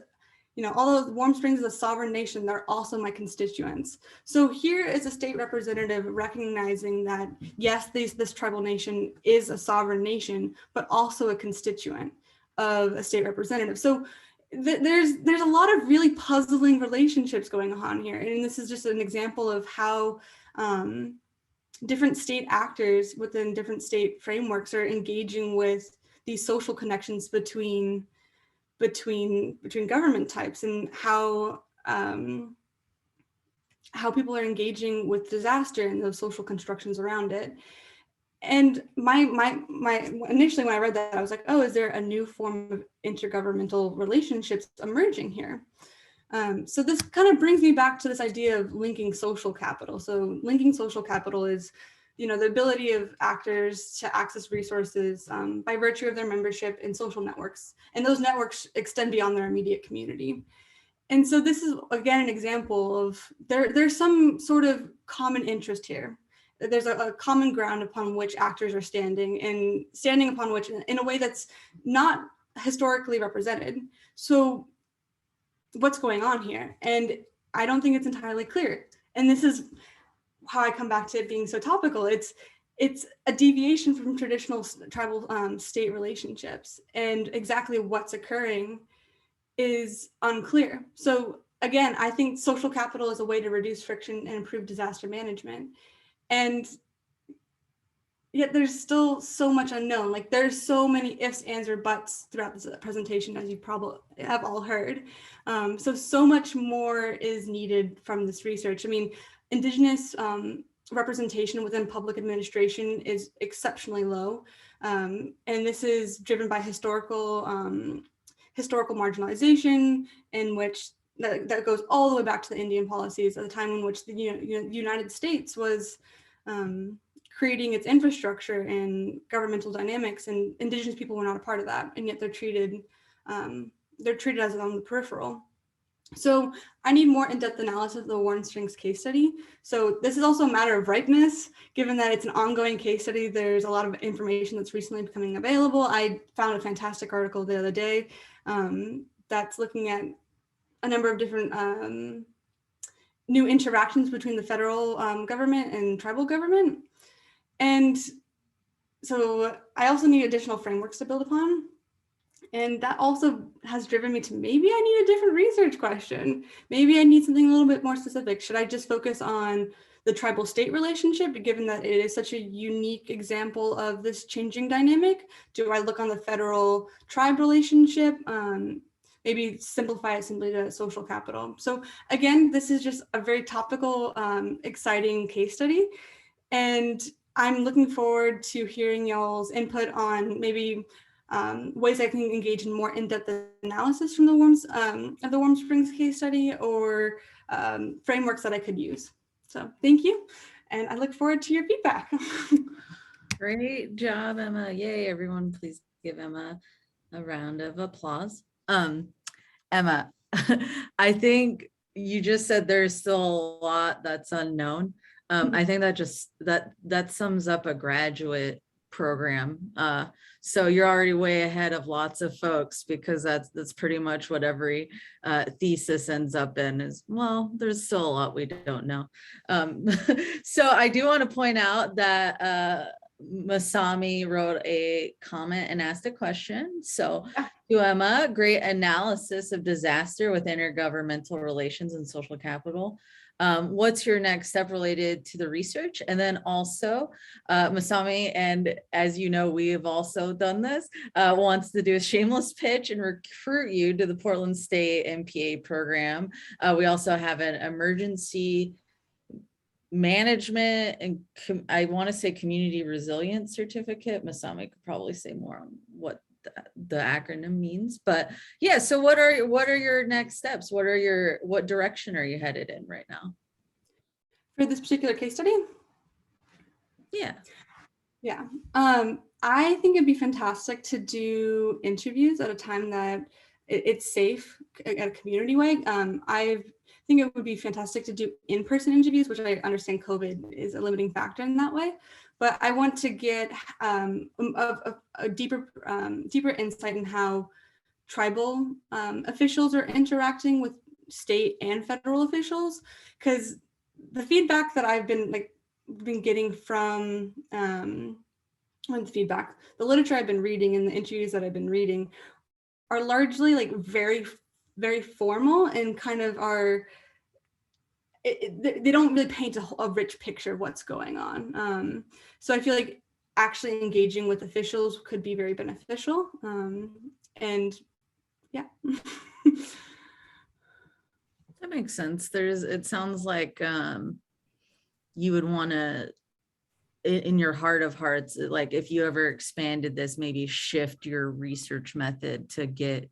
although Warm Springs is a sovereign nation, they're also my constituents. So here is a state representative recognizing that, yes, this tribal nation is a sovereign nation, but also a constituent of a state representative. So there's a lot of really puzzling relationships going on here. And this is just an example of how different state actors within different state frameworks are engaging with these social connections between government types, and how people are engaging with disaster and those social constructions around it. And my initially when I read that, I was like, oh, is there a new form of intergovernmental relationships emerging here? So this kind of brings me back to this idea of linking social capital. So linking social capital is, the ability of actors to access resources by virtue of their membership in social networks. And those networks extend beyond their immediate community. And so this is, again, an example of there's some sort of common interest here. There's a common ground upon which actors are standing, and standing upon which in a way that's not historically represented. So what's going on here? And I don't think it's entirely clear. And this is how I come back to it being so topical. It's a deviation from traditional tribal state relationships, and exactly what's occurring is unclear. So again, I think social capital is a way to reduce friction and improve disaster management. And yet there's still so much unknown. There's so many ifs, ands, or buts throughout this presentation, as you probably have all heard. So much more is needed from this research. I mean, Indigenous representation within public administration is exceptionally low. And this is driven by historical marginalization, in which that goes all the way back to the Indian policies at the time in which the United States was creating its infrastructure and governmental dynamics, and Indigenous people were not a part of that, and yet they're treated as on the peripheral. So I need more in-depth analysis of the Warm Springs case study. So this is also a matter of ripeness, given that it's an ongoing case study. There's a lot of information that's recently becoming available. I found a fantastic article the other day that's looking at a number of different new interactions between the federal government and tribal government. And so I also need additional frameworks to build upon. And that also has driven me to maybe I need a different research question. Maybe I need something a little bit more specific. Should I just focus on the tribal state relationship, given that it is such a unique example of this changing dynamic? Do I look on the federal tribe relationship? Maybe simplify it simply to social capital. So again, this is just a very topical, exciting case study. And I'm looking forward to hearing y'all's input on maybe ways I can engage in more in-depth analysis from the Warm Springs case study, or frameworks that I could use. So thank you, and I look forward to your feedback. Great job, Emma. Yay, everyone, please give Emma a round of applause. Emma, I think you just said there's still a lot that's unknown. I think that sums up a graduate program. So you're already way ahead of lots of folks, because that's pretty much what every thesis ends up in is, well, there's still a lot we don't know. So I do want to point out that Masami wrote a comment and asked a question. So to Emma, great analysis of disaster with intergovernmental relations and social capital. What's your next step related to the research? And then also Masami, and as you know, we have also done this, wants to do a shameless pitch and recruit you to the Portland State MPA program. We also have an emergency management and I want to say community resilience certificate. Masami could probably say more on what the acronym means, but yeah. So what are your next steps? What direction are you headed in right now For this particular case study? Yeah. I think it'd be fantastic to do interviews at a time that it's safe at a community way. I think it would be fantastic to do in-person interviews, which I understand COVID is a limiting factor in that way. But I want to get a deeper insight in how tribal officials are interacting with state and federal officials, because the feedback that I've been getting from the literature I've been reading and the interviews that I've been reading are largely very, very formal and kind of they don't really paint a rich picture of what's going on. So I feel like actually engaging with officials could be very beneficial. And yeah. That makes sense. It sounds like you would want to, in your heart of hearts, like if you ever expanded this, maybe shift your research method to get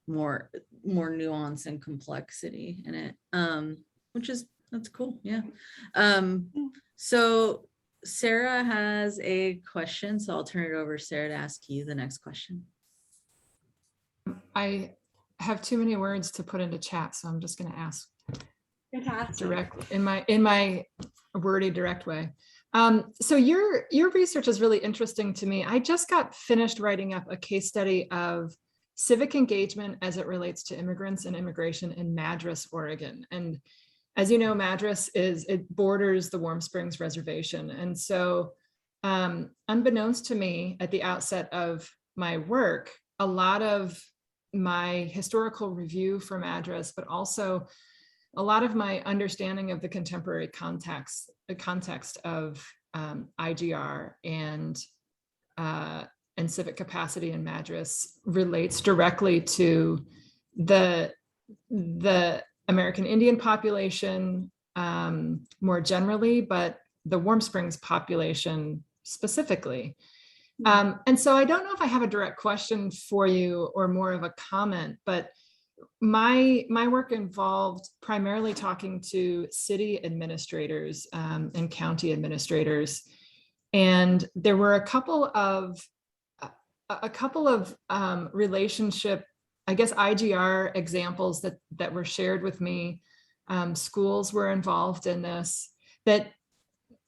more nuance and complexity in it, that's cool. Yeah. So Sarah has a question, so I'll turn it over, Sarah, to ask you the next question. I have too many words to put into chat, so I'm just going to ask direct in my wordy, direct way. So your research is really interesting to me. I just got finished writing up a case study of civic engagement as it relates to immigrants and immigration in Madras, Oregon. And as you know, Madras it borders the Warm Springs Reservation. And so unbeknownst to me at the outset of my work, a lot of my historical review for Madras, but also a lot of my understanding of the contemporary context of IGR and civic capacity in Madras relates directly to the American Indian population more generally, but the Warm Springs population specifically. And so I don't know if I have a direct question for you or more of a comment, but my work involved primarily talking to city administrators and county administrators. And there were a couple of relationship I guess, IGR examples that were shared with me. Schools were involved in this,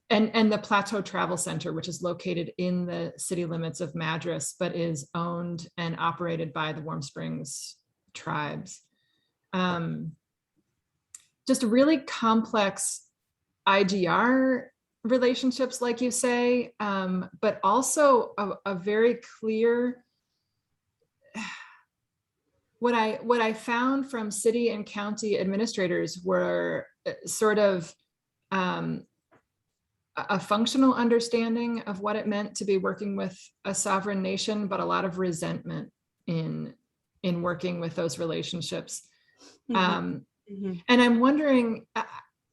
and the Plateau Travel Center, which is located in the city limits of Madras, but is owned and operated by the Warm Springs tribes. Just really complex IGR relationships, like you say, but also a very clear, what I found from city and county administrators were sort of a functional understanding of what it meant to be working with a sovereign nation, but a lot of resentment in working with those relationships. And I'm wondering,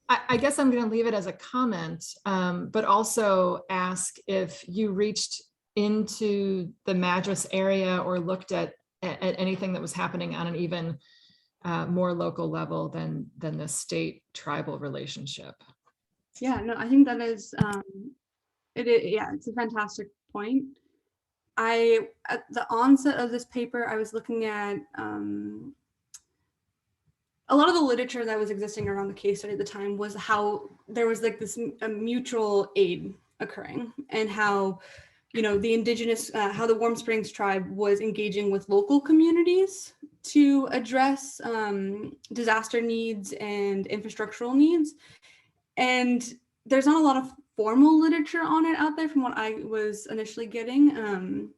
I guess I'm going to leave it as a comment, but also ask if you reached into the Madras area or looked at anything that was happening on an even more local level than the state tribal relationship. Yeah, no, I think that is, it's a fantastic point. At the onset of this paper, I was looking at a lot of the literature that was existing around the case study at the time was how there was like this mutual aid occurring, and how, the indigenous, how the Warm Springs tribe was engaging with local communities to address disaster needs and infrastructural needs. And there's not a lot of formal literature on it out there from what I was initially getting.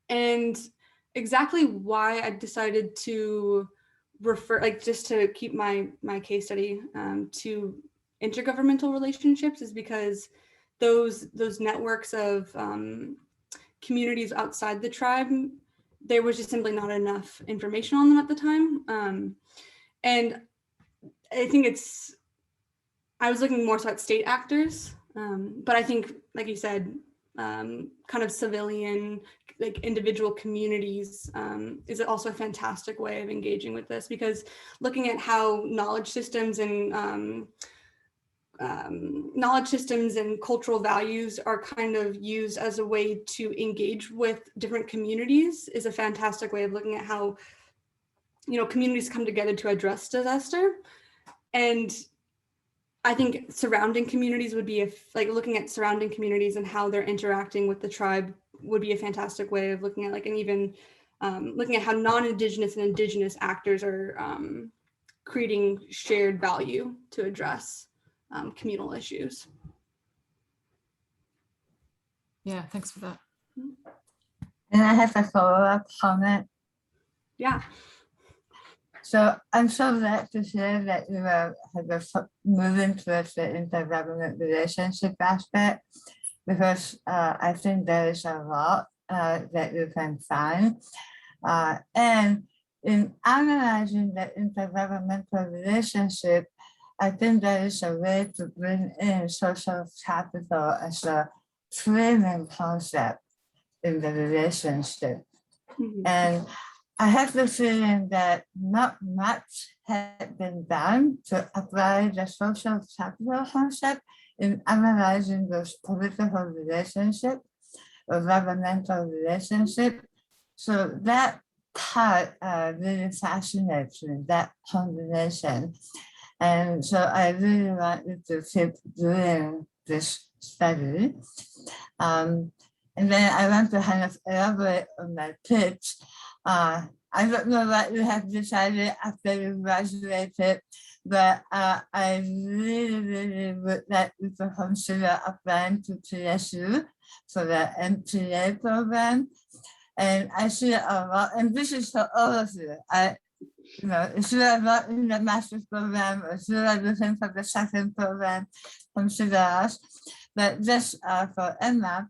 And exactly why I decided to refer, just to keep my case study to intergovernmental relationships, is because those networks of communities outside the tribe, there was just simply not enough information on them at the time. And I think I was looking more so at state actors, but I think, like you said, kind of civilian, like individual communities is also a fantastic way of engaging with this, because looking at how knowledge systems and cultural values are kind of used as a way to engage with different communities is a fantastic way of looking at how, communities come together to address disaster. And I think surrounding communities would be, looking at surrounding communities and how they're interacting with the tribe would be a fantastic way of looking at, and even looking at how non-Indigenous and Indigenous actors are creating shared value to address communal issues. Yeah, thanks for that. And I have a follow-up comment. Yeah. So I'm so glad to hear that you have moving towards the intergovernment relationship aspect, because I think there is a lot that you can find. And in analyzing the intergovernmental relationship, I think there is a way to bring in social capital as a framing concept in the relationship. And I have the feeling that not much had been done to apply the social capital concept in analyzing those political relationships or governmental relationships. So that part really fascinates me, that combination. And so I really want you to keep doing this study. And then I want to kind of elaborate on my pitch. I don't know what you have decided after you graduated, but I really would like you to consider applying to TSU for the MPA program. And I see a lot, and this is for all of you. If you are not in the master's program, or if you are looking for the second program, consider us. But just for Emma,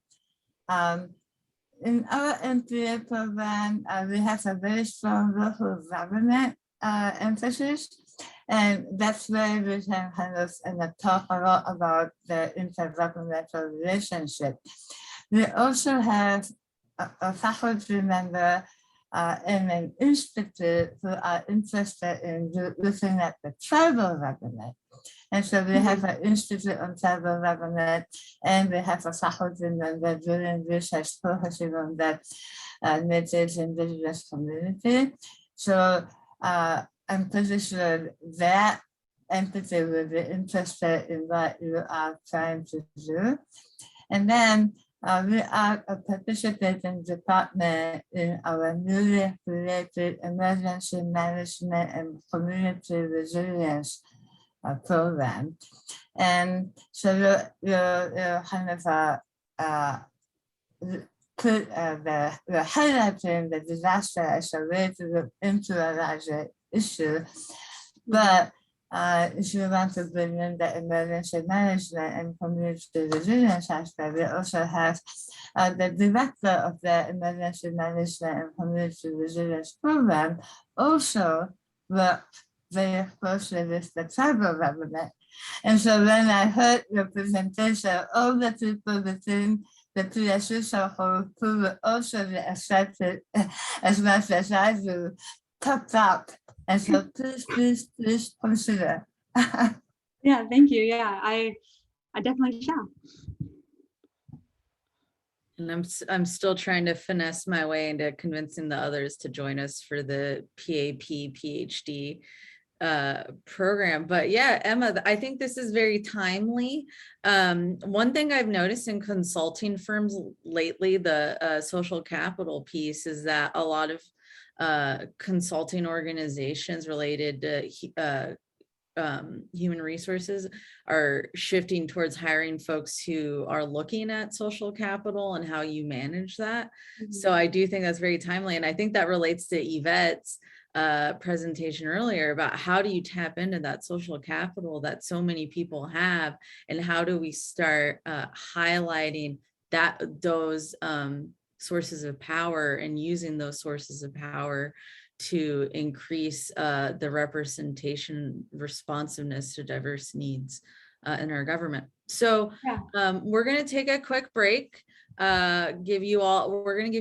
in our MPA program, we have a very strong local government emphasis, and that's where we can kind of talk a lot about the intergovernmental relationship. We also have a faculty member in an institute who are interested in looking at the tribal government. And so we have an institute on tribal government, and we have a faculty member doing research focusing on the Native Indigenous community. So I'm pretty sure that entity will be interested in what you are trying to do. And then we are a participating department in our newly created emergency management and community resilience program. And so you're kind of we're highlighting the disaster as a way to look into a larger issue. But if you want to bring in the emergency management and community resilience aspect, we also have the director of the emergency management and community resilience program also work very closely with the tribal government. And so when I heard your presentation, all the people within the PSU circle who will also be accepted as much as I do, popped up. And so please consider. Yeah, thank you. Yeah, I definitely shall. And I'm still trying to finesse my way into convincing the others to join us for the PAP PhD program. But yeah, Emma, I think this is very timely. One thing I've noticed in consulting firms lately, the social capital piece, is that a lot of consulting organizations related to human resources are shifting towards hiring folks who are looking at social capital and how you manage that. So I do think that's very timely. And I think that relates to Yvette's presentation earlier about how do you tap into that social capital that so many people have, and how do we start highlighting those sources of power and using those sources of power to increase the representation responsiveness to diverse needs in our government. So we're going to take a quick break. We're going to give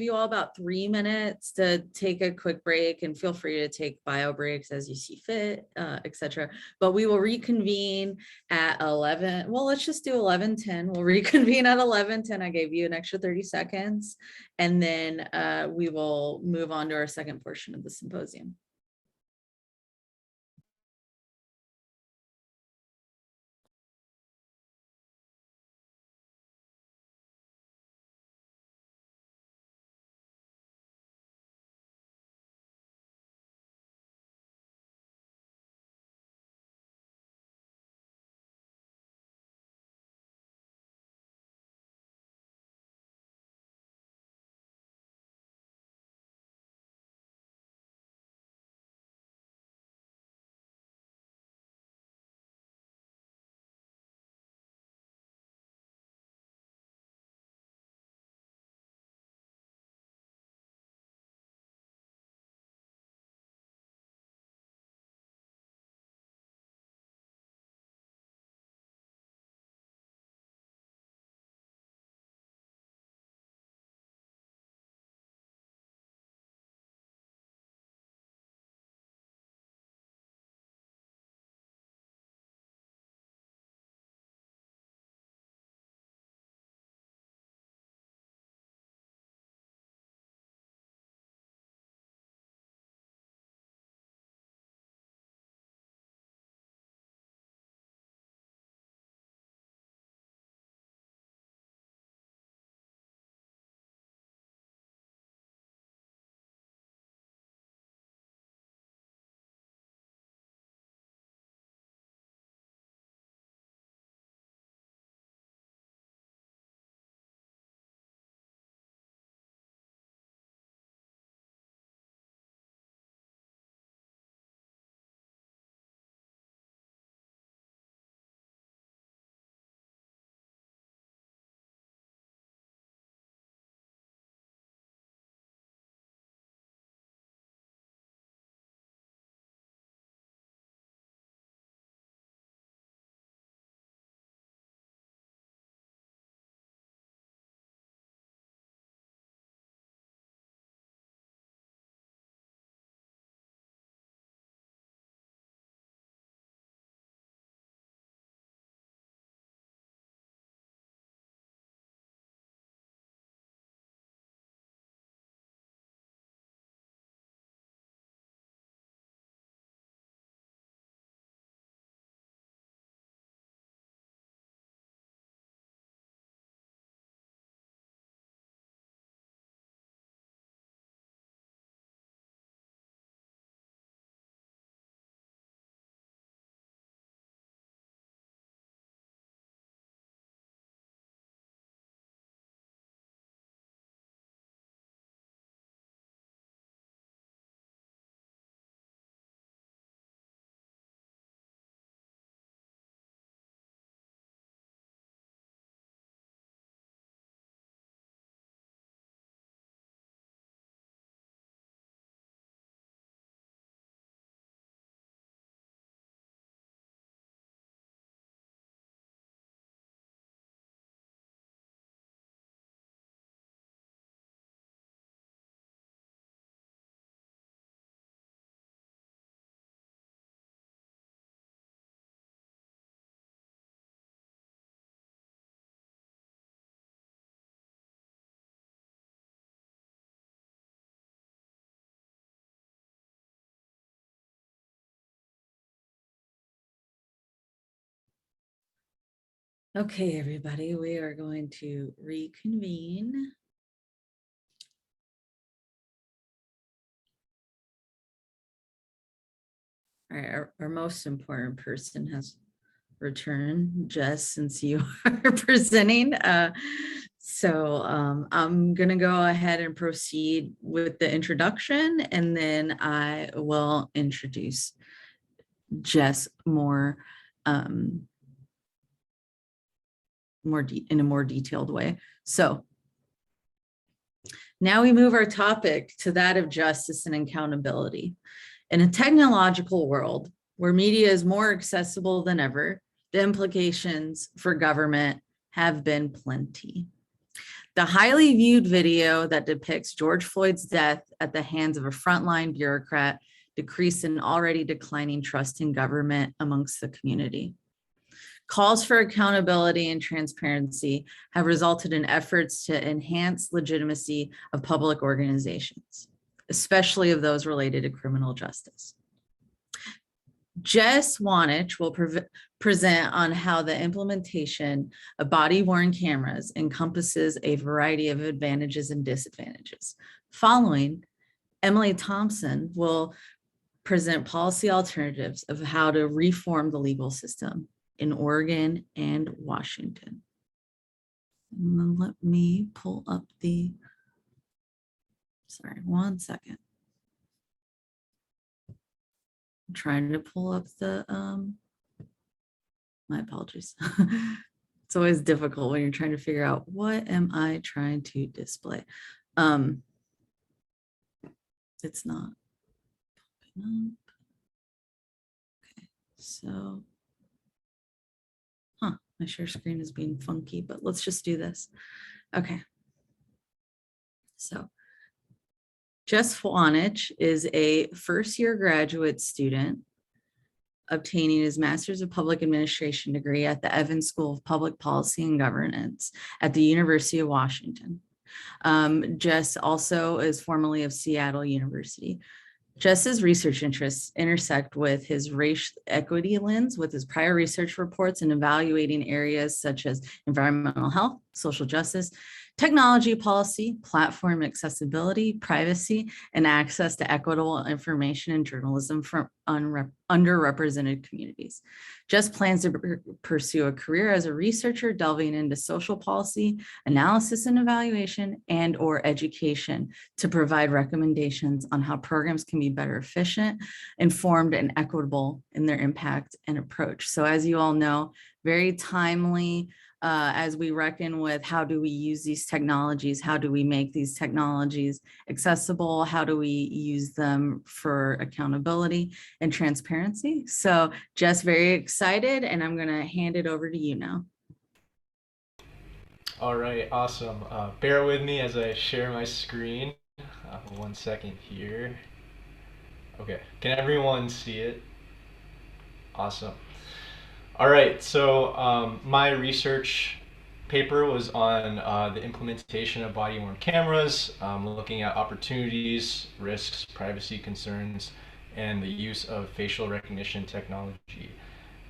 you all about 3 minutes to take a quick break, and feel free to take bio breaks as you see fit, etc. But we will reconvene at 11. Well, let's just do 11:10. We'll reconvene at 11:10. I gave you an extra 30 seconds, and then we will move on to our second portion of the symposium. Okay, everybody, we are going to reconvene. All right, our most important person has returned, Jess, since you are presenting. So I'm gonna go ahead and proceed with the introduction, and then I will introduce Jess more in a more detailed way. So now we move our topic to that of justice and accountability. In a technological world where media is more accessible than ever, the implications for government have been plenty. The highly viewed video that depicts George Floyd's death at the hands of a frontline bureaucrat decreased an already declining trust in government amongst the community. Calls for accountability and transparency have resulted in efforts to enhance legitimacy of public organizations, especially of those related to criminal justice. Jess Juanich will present on how the implementation of body-worn cameras encompasses a variety of advantages and disadvantages. Following, Emily Thompson will present policy alternatives of how to reform the legal system in Oregon and Washington. And then let me pull up sorry, one second. I'm trying to pull up my apologies. It's always difficult when you're trying to figure out what am I trying to display. It's not. Okay, so, my share screen is being funky, but let's just do this. Okay. So Jess Juanich is a first-year graduate student obtaining his Master's of Public Administration degree at the Evans School of Public Policy and Governance at the University of Washington. Jess also is formerly of Seattle University. Jess's research interests intersect with his race equity lens with his prior research reports and evaluating areas such as environmental health, social justice, technology policy, platform accessibility, privacy, and access to equitable information and journalism from underrepresented communities. Jess plans to pursue a career as a researcher delving into social policy, analysis and evaluation, and/or education to provide recommendations on how programs can be better efficient, informed, and equitable in their impact and approach. So as you all know, very timely as we reckon with how do we use these technologies, how do we make these technologies accessible, how do we use them for accountability and transparency. So Jess, very excited, and I'm gonna hand it over to you now. All right, awesome. Bear with me as I share my screen. 1 second here. Okay, can everyone see it? Awesome. All right, so my research paper was on the implementation of body-worn cameras, looking at opportunities, risks, privacy concerns, and the use of facial recognition technology.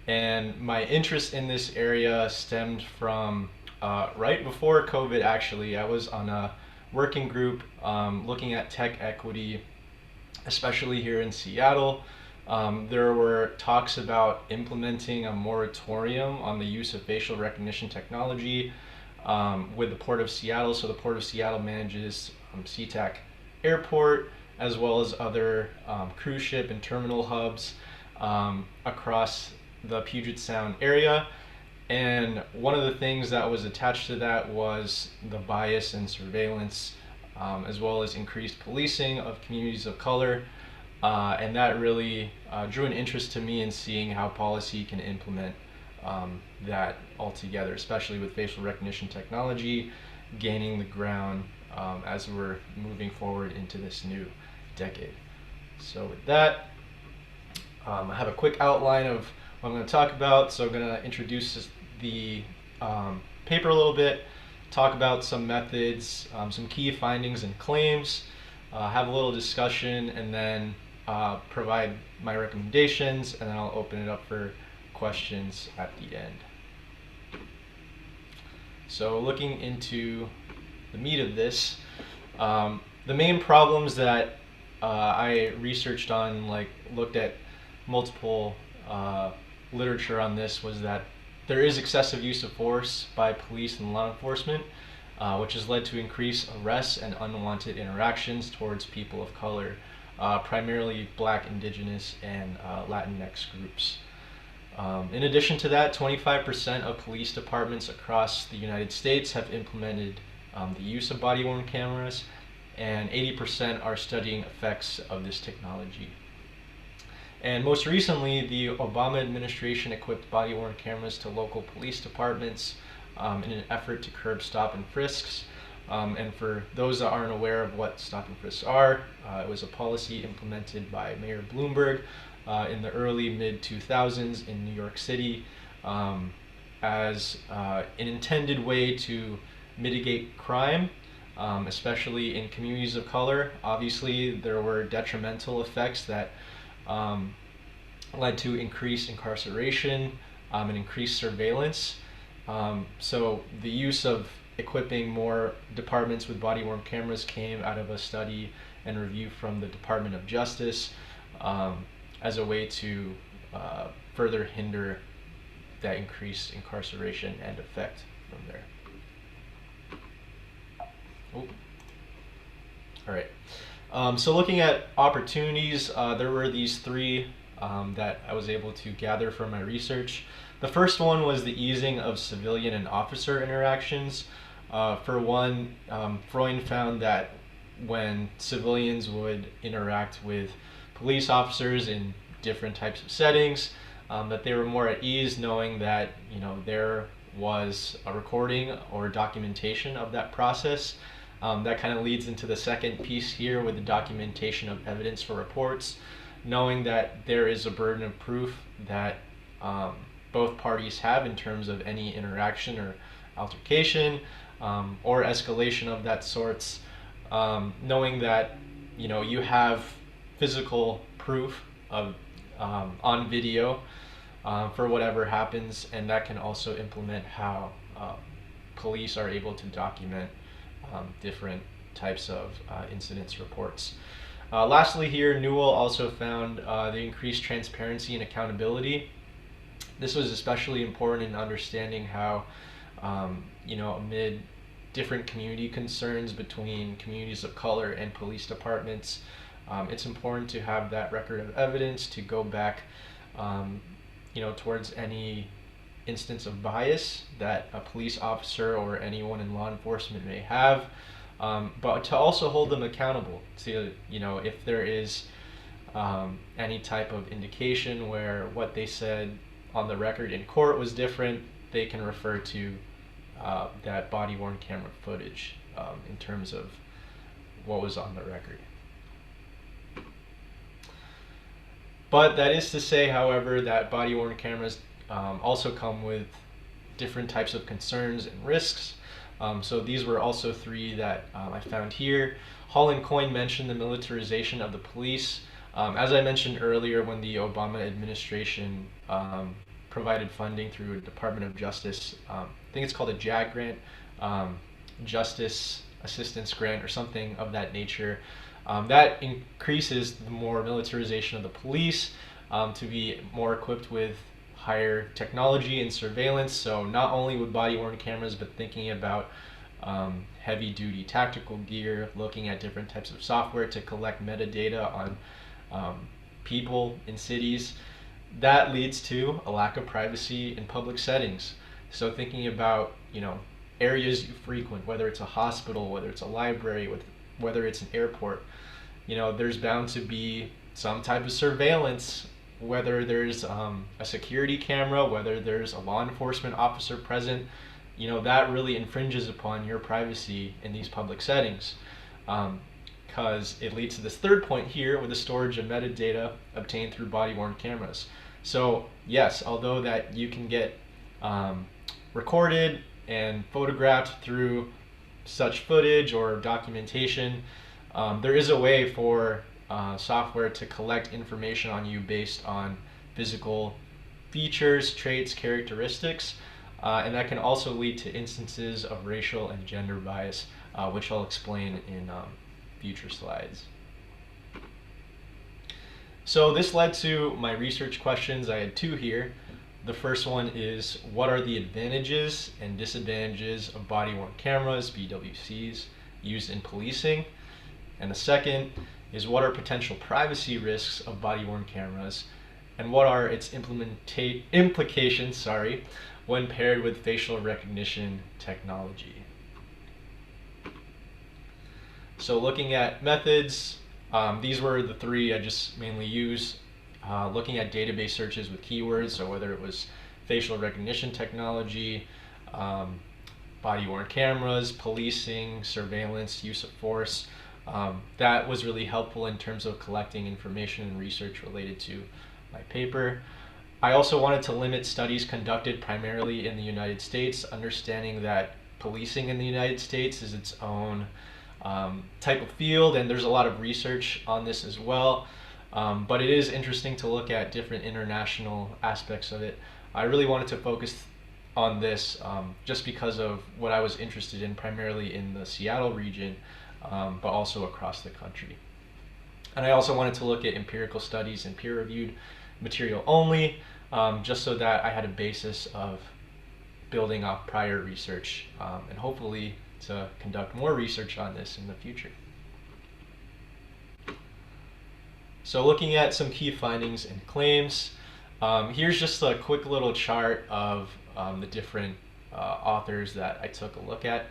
And my interest in this area stemmed from right before COVID, actually. I was on a working group looking at tech equity, especially here in Seattle. There were talks about implementing a moratorium on the use of facial recognition technology with the Port of Seattle. So the Port of Seattle manages SeaTac Airport, as well as other cruise ship and terminal hubs across the Puget Sound area. And one of the things that was attached to that was the bias and surveillance, as well as increased policing of communities of color. And that really drew an interest to me in seeing how policy can implement that altogether, especially with facial recognition technology gaining the ground as we're moving forward into this new decade. So with that, I have a quick outline of what I'm going to talk about. So I'm going to introduce the paper a little bit, talk about some methods, some key findings and claims, have a little discussion, and then provide my recommendations, and then I'll open it up for questions at the end. So looking into the meat of this, the main problems that I researched on, like looked at multiple literature on this, was that there is excessive use of force by police and law enforcement, which has led to increased arrests and unwanted interactions towards people of color, primarily Black, Indigenous, and Latinx groups. In addition to that, 25% of police departments across the United States have implemented the use of body-worn cameras, and 80% are studying effects of this technology. And most recently, the Obama administration equipped body-worn cameras to local police departments in an effort to curb stop and frisks. And for those that aren't aware of what stop and frisks are, it was a policy implemented by Mayor Bloomberg in the early mid-2000s in New York City as an intended way to mitigate crime, especially in communities of color. Obviously, there were detrimental effects that led to increased incarceration and increased surveillance. So the use of equipping more departments with body-worn cameras came out of a study and review from the Department of Justice as a way to further hinder that increased incarceration and effect from there. Oh. All right. So looking at opportunities, there were these three that I was able to gather from my research. The first one was the easing of civilian and officer interactions. For one, Freud found that when civilians would interact with police officers in different types of settings, that they were more at ease knowing that, you know, there was a recording or documentation of that process. That kind of leads into the second piece here with the documentation of evidence for reports, knowing that there is a burden of proof that both parties have in terms of any interaction or altercation or escalation of that sorts, knowing that, you know, you have physical proof of on video for whatever happens, and that can also implement how police are able to document different types of incidents reports. Lastly here, Newell also found the increased transparency and accountability. This was especially important in understanding how, you know, amid different community concerns between communities of color and police departments, it's important to have that record of evidence to go back, you know, towards any instance of bias that a police officer or anyone in law enforcement may have, but to also hold them accountable to, you know, if there is any type of indication where what they said on the record in court was different, they can refer to that body-worn camera footage in terms of what was on the record. But that is to say, however, that body-worn cameras also come with different types of concerns and risks. So these were also three that I found here. Hall and Coyne mentioned the militarization of the police. As I mentioned earlier, when the Obama administration provided funding through Department of Justice, I think it's called a JAG grant, Justice Assistance Grant or something of that nature. That increases the more militarization of the police to be more equipped with higher technology and surveillance. So not only with body-worn cameras, but thinking about heavy-duty tactical gear, looking at different types of software to collect metadata on people in cities. That leads to a lack of privacy in public settings. So thinking about, you know, areas you frequent, whether it's a hospital, whether it's a library, whether it's an airport, you know, there's bound to be some type of surveillance, whether there's a security camera, whether there's a law enforcement officer present. You know, that really infringes upon your privacy in these public settings, because it leads to this third point here with the storage of metadata obtained through body-worn cameras. So yes, although that you can get recorded and photographed through such footage or documentation, there is a way for software to collect information on you based on physical features, traits, characteristics, and that can also lead to instances of racial and gender bias, which I'll explain in future slides. So this led to my research questions. I had two here. The first one is, what are the advantages and disadvantages of body-worn cameras, BWCs, used in policing? And the second is, what are potential privacy risks of body-worn cameras, and what are its implications when paired with facial recognition technology? So looking at methods, these were the three I just mainly use. Looking at database searches with keywords, so whether it was facial recognition technology, body-worn cameras, policing, surveillance, use of force, that was really helpful in terms of collecting information and research related to my paper. I also wanted to limit studies conducted primarily in the United States, understanding that policing in the United States is its own type of field, and there's a lot of research on this as well. But it is interesting to look at different international aspects of it. I really wanted to focus on this just because of what I was interested in, primarily in the Seattle region, but also across the country. And I also wanted to look at empirical studies and peer-reviewed material only, just so that I had a basis of building off prior research, and hopefully to conduct more research on this in the future. So looking at some key findings and claims, here's just a quick little chart of the different authors that I took a look at.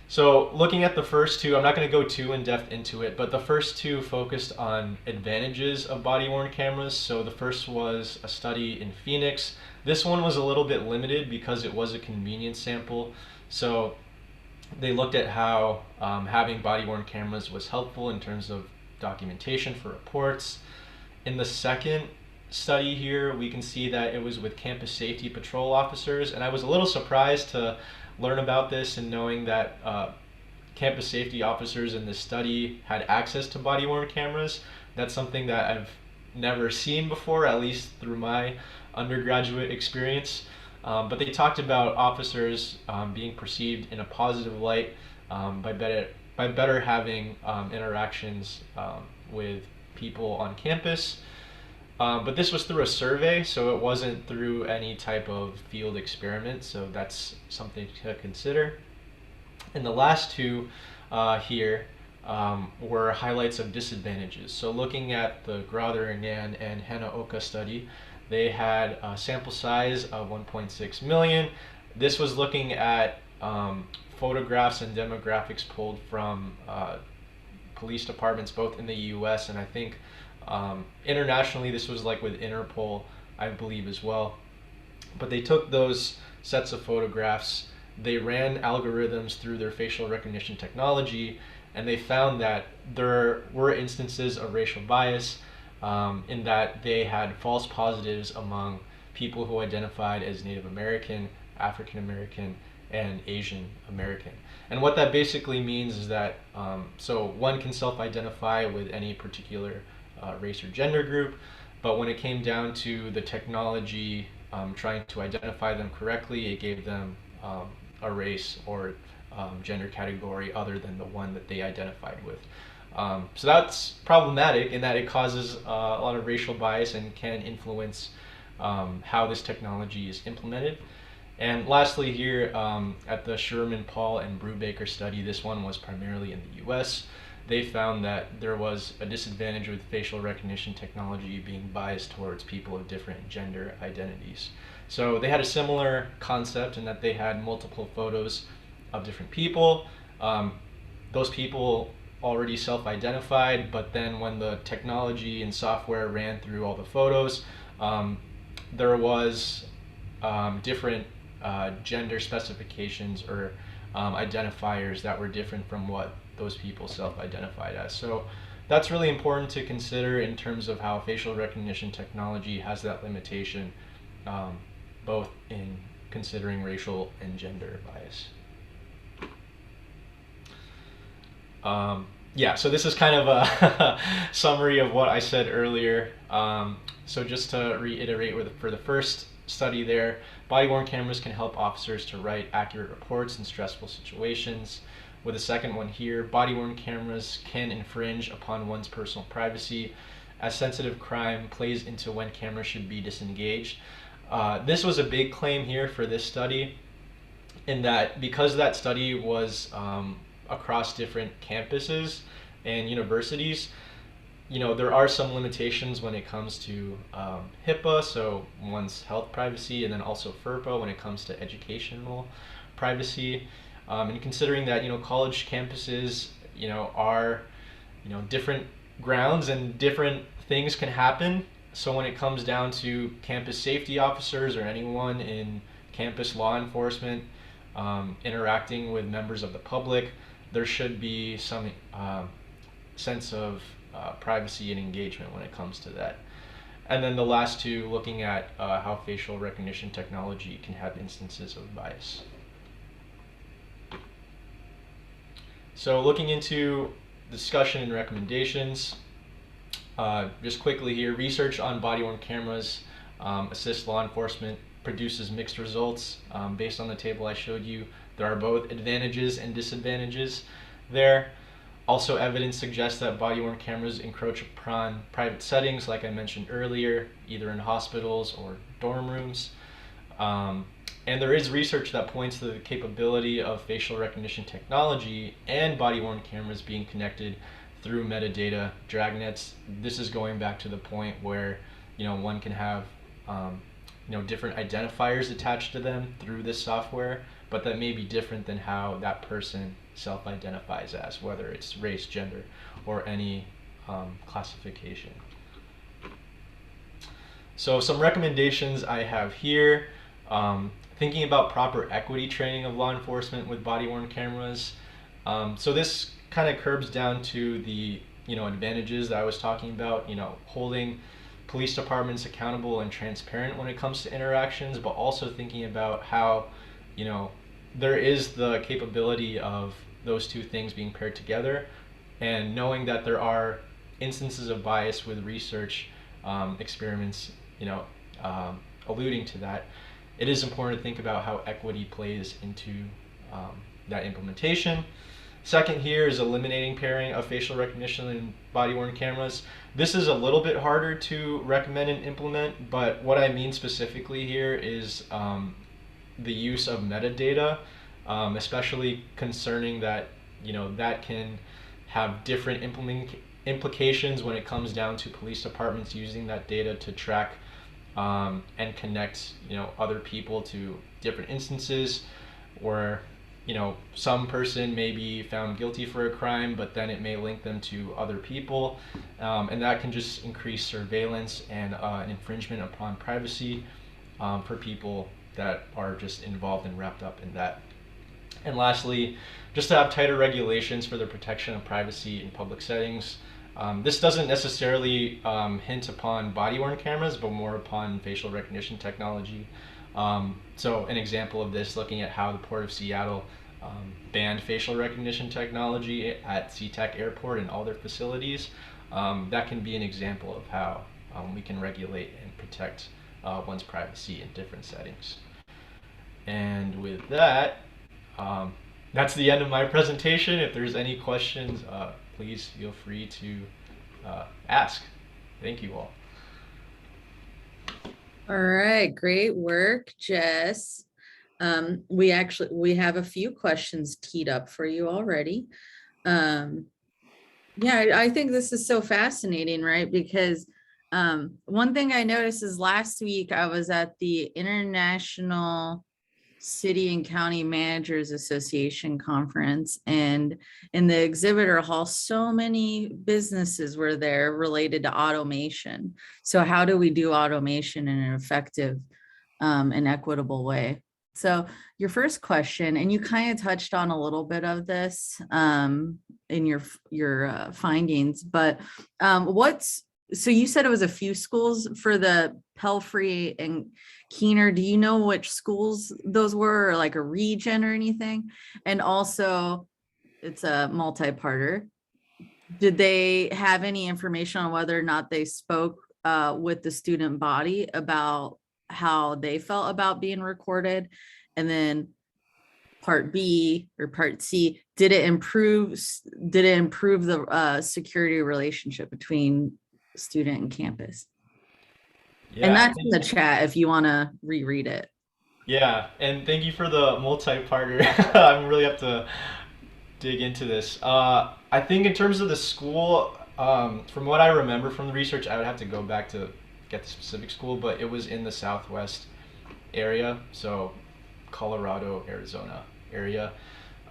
So looking at the first two, I'm not going to go too in depth into it, but the first two focused on advantages of body-worn cameras. So the first was a study in Phoenix. This one was a little bit limited because it was a convenience sample. So they looked at how having body-worn cameras was helpful in terms of documentation for reports. In the second study here, we can see that it was with campus safety patrol officers, and I was a little surprised to learn about this and knowing that campus safety officers in this study had access to body-worn cameras. That's something that I've never seen before, at least through my undergraduate experience. But they talked about officers being perceived in a positive light by better having interactions with people on campus. But this was through a survey, so it wasn't through any type of field experiment, so that's something to consider. And the last two here were highlights of disadvantages. So looking at the Grother-Nan and Hanaoka study, they had a sample size of 1.6 million. This was looking at photographs and demographics pulled from police departments both in the US and I think internationally. This was like with Interpol, I believe, as well. But they took those sets of photographs, they ran algorithms through their facial recognition technology, and they found that there were instances of racial bias in that they had false positives among people who identified as Native American, African American, and Asian American. And what that basically means is that so one can self-identify with any particular race or gender group, but when it came down to the technology trying to identify them correctly, it gave them a race or gender category other than the one that they identified with. So that's problematic in that it causes a lot of racial bias and can influence how this technology is implemented. And lastly here, at the Sherman, Paul, and Brubaker study, this one was primarily in the US, they found that there was a disadvantage with facial recognition technology being biased towards people of different gender identities. So they had a similar concept in that they had multiple photos of different people. Those people already self-identified, but then when the technology and software ran through all the photos, there was different gender specifications or identifiers that were different from what those people self-identified as. So that's really important to consider in terms of how facial recognition technology has that limitation, both in considering racial and gender bias. Yeah, so this is kind of a summary of what I said earlier. So just to reiterate, for the first study there. Body-worn cameras can help officers to write accurate reports in stressful situations. With a second one here, body-worn cameras can infringe upon one's personal privacy, as sensitive crime plays into when cameras should be disengaged. This was a big claim here for this study, in that because that study was across different campuses and universities, there are some limitations when it comes to HIPAA, so one's health privacy, and then also FERPA when it comes to educational privacy. And considering that, college campuses, are, different grounds and different things can happen. So when it comes down to campus safety officers or anyone in campus law enforcement interacting with members of the public, there should be some sense of privacy and engagement when it comes to that. And then the last two, looking at how facial recognition technology can have instances of bias. So looking into discussion and recommendations, just quickly here, research on body-worn cameras assist law enforcement produces mixed results. Based on the table I showed you, there are both advantages and disadvantages there. Also, evidence suggests that body-worn cameras encroach upon private settings, like I mentioned earlier, either in hospitals or dorm rooms. And there is research that points to the capability of facial recognition technology and body-worn cameras being connected through metadata dragnets. This is going back to the point where one can have different identifiers attached to them through this software, but that may be different than how that person self-identifies as, whether it's race, gender, or any classification. So some recommendations I have here. Thinking about proper equity training of law enforcement with body-worn cameras. So this kind of curbs down to the advantages that I was talking about, holding police departments accountable and transparent when it comes to interactions, but also thinking about how there is the capability of those two things being paired together, and knowing that there are instances of bias with research experiments alluding to that. It is important to think about how equity plays into that implementation. Second here is eliminating pairing of facial recognition and body-worn cameras. This is a little bit harder to recommend and implement, but what I mean specifically here is the use of metadata, especially concerning that that can have different implications when it comes down to police departments using that data to track and connect other people to different instances where some person may be found guilty for a crime, but then it may link them to other people, and that can just increase surveillance and an infringement upon privacy for people that are just involved and wrapped up in that. And lastly, just to have tighter regulations for the protection of privacy in public settings. This doesn't necessarily hint upon body-worn cameras, but more upon facial recognition technology. So an example of this, looking at how the Port of Seattle banned facial recognition technology at SeaTac Airport and all their facilities. That can be an example of how we can regulate and protect one's privacy in different settings. And with that, that's the end of my presentation. If there's any questions, please feel free to ask. Thank you all. All right, great work, Jess. We have a few questions teed up for you already. Yeah, I think this is so fascinating, right? Because one thing I noticed is last week I was at the International City and County Managers Association conference, and in the exhibitor hall, so many businesses were there related to automation. So how do we do automation in an effective and equitable way? So your first question, and you kind of touched on a little bit of this in your findings, but so you said it was a few schools for the Pelfrey and Keener. Do you know which schools those were, or like a region or anything? And also, it's a multi-parter. Did they have any information on whether or not they spoke with the student body about how they felt about being recorded. And then part B or part C, did it improve the security relationship between student and campus? Yeah, And that's in the chat if you want to reread it. yeah, and thank you for the multi-parter. I'm really have to dig into this. I think in terms of the school, from what I remember from the research, I would have to go back to get the specific school, but it was in the Southwest area, so Colorado, Arizona area.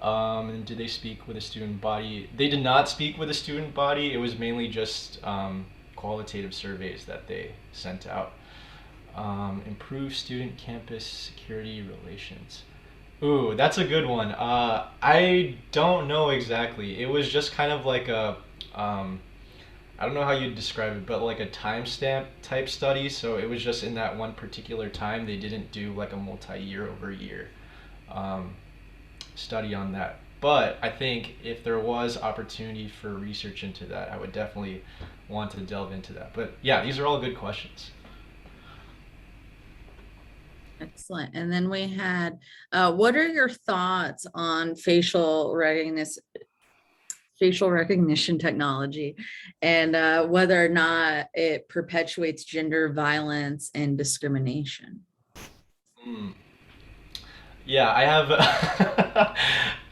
And did they speak with a student body? They did not speak with a student body. It was mainly just qualitative surveys that they sent out. Improve student campus security relations. Ooh, that's a good one. I don't know exactly. It was just kind of like a, I don't know how you'd describe it, but like a timestamp type study. So it was just in that one particular time. They didn't do like a multi-year over year study on that. But I think if there was opportunity for research into that, I would definitely want to delve into that. But yeah, these are all good questions. Excellent. And then we had, what are your thoughts on facial recognition technology and whether or not it perpetuates gender violence and discrimination? Yeah, I have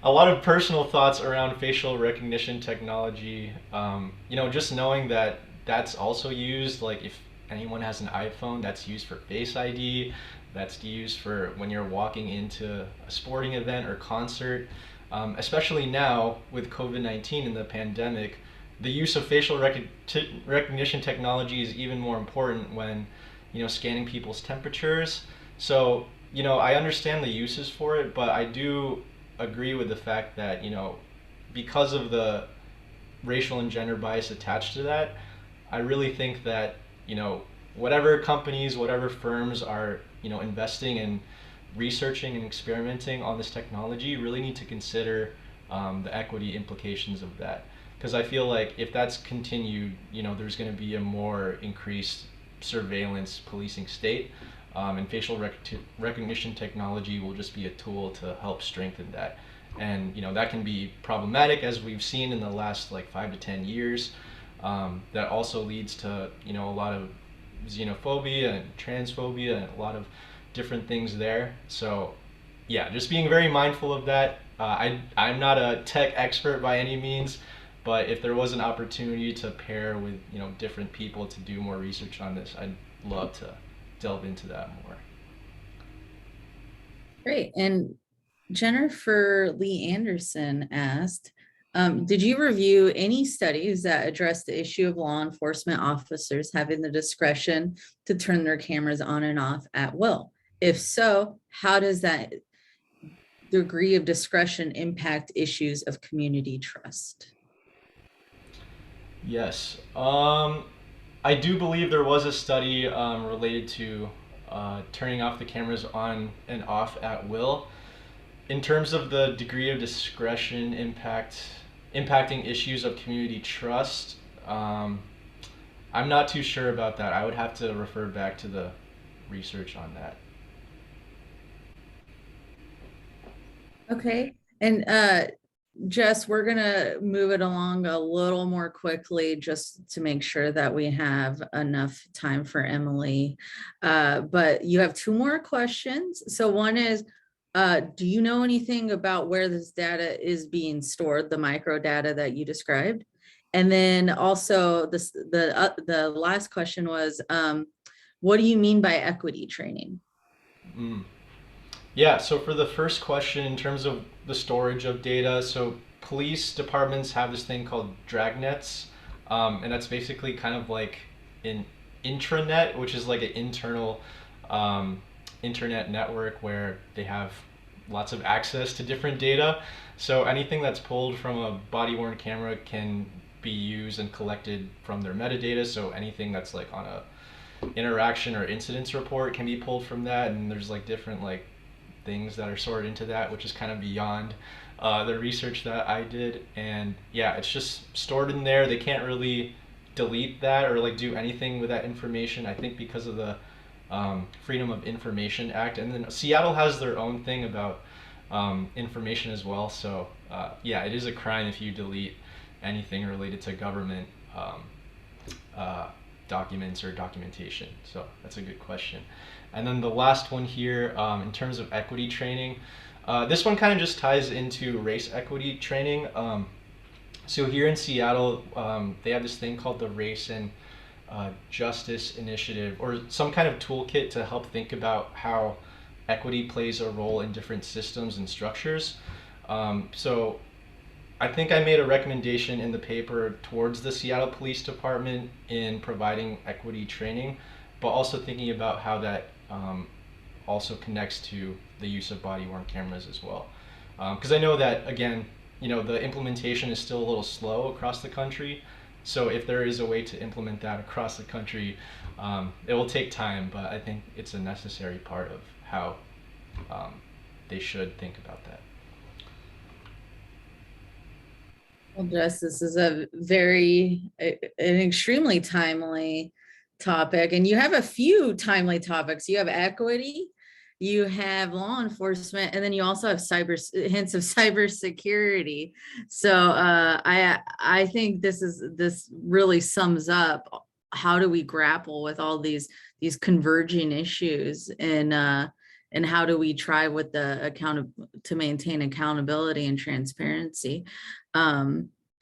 a lot of personal thoughts around facial recognition technology. Just knowing that that's also used, like if anyone has an iPhone, that's used for Face ID, that's used for when you're walking into a sporting event or concert. Especially now with COVID-19 and the pandemic, the use of facial recognition technology is even more important when, scanning people's temperatures. So, I understand the uses for it, but I do agree with the fact that, because of the racial and gender bias attached to that, I really think that, whatever companies, whatever firms are, investing in researching and experimenting on this technology really need to consider the equity implications of that. Because I feel like if that's continued, there's going to be a more increased surveillance policing state, and facial recognition technology will just be a tool to help strengthen that. And that can be problematic, as we've seen in the last like 5 to 10 years. That also leads to a lot of xenophobia and transphobia and a lot of different things there. So yeah, just being very mindful of that. I'm not a tech expert by any means, but if there was an opportunity to pair with different people to do more research on this, I'd love to delve into that more. Great. And Jennifer Lee Anderson asked, did you review any studies that address the issue of law enforcement officers having the discretion to turn their cameras on and off at will? If so, how does that degree of discretion impact issues of community trust? Yes. I do believe there was a study related to turning off the cameras on and off at will. In terms of the degree of discretion impacting issues of community trust, I'm not too sure about that. I would have to refer back to the research on that. Okay. And Jess, we're going to move it along a little more quickly just to make sure that we have enough time for Emily. But you have 2 more questions. So one is, do you know anything about where this data is being stored, the micro data that you described? And then also the last question was, what do you mean by equity training? Yeah, so for the first question, in terms of the storage of data, so police departments have this thing called dragnets, and that's basically kind of like an intranet, which is like an internal internet network where they have lots of access to different data. So anything that's pulled from a body-worn camera can be used and collected from their metadata. So anything that's like on a interaction or incidents report can be pulled from that, and there's like different like things that are sorted into that, which is kind of beyond the research that I did. And yeah, it's just stored in there. They can't really delete that or like do anything with that information, I think, because of the Freedom of Information Act, and then Seattle has their own thing about information as well. So yeah, it is a crime if you delete anything related to government documents or documentation. So that's a good question. And then the last one here, in terms of equity training, this one kind of just ties into race equity training. So here in Seattle, they have this thing called the Race and Justice Initiative, or some kind of toolkit to help think about how equity plays a role in different systems and structures. So I think I made a recommendation in the paper towards the Seattle Police Department in providing equity training, but also thinking about how that also connects to the use of body-worn cameras as well. Because I know that, again, the implementation is still a little slow across the country. So if there is a way to implement that across the country, it will take time, but I think it's a necessary part of how they should think about that. Well, Jess, this is an extremely timely topic, and you have a few timely topics. You have equity, you have law enforcement, and then you also have hints of cybersecurity. So I think this really sums up how do we grapple with all these converging issues, and how do we try with to maintain accountability and transparency.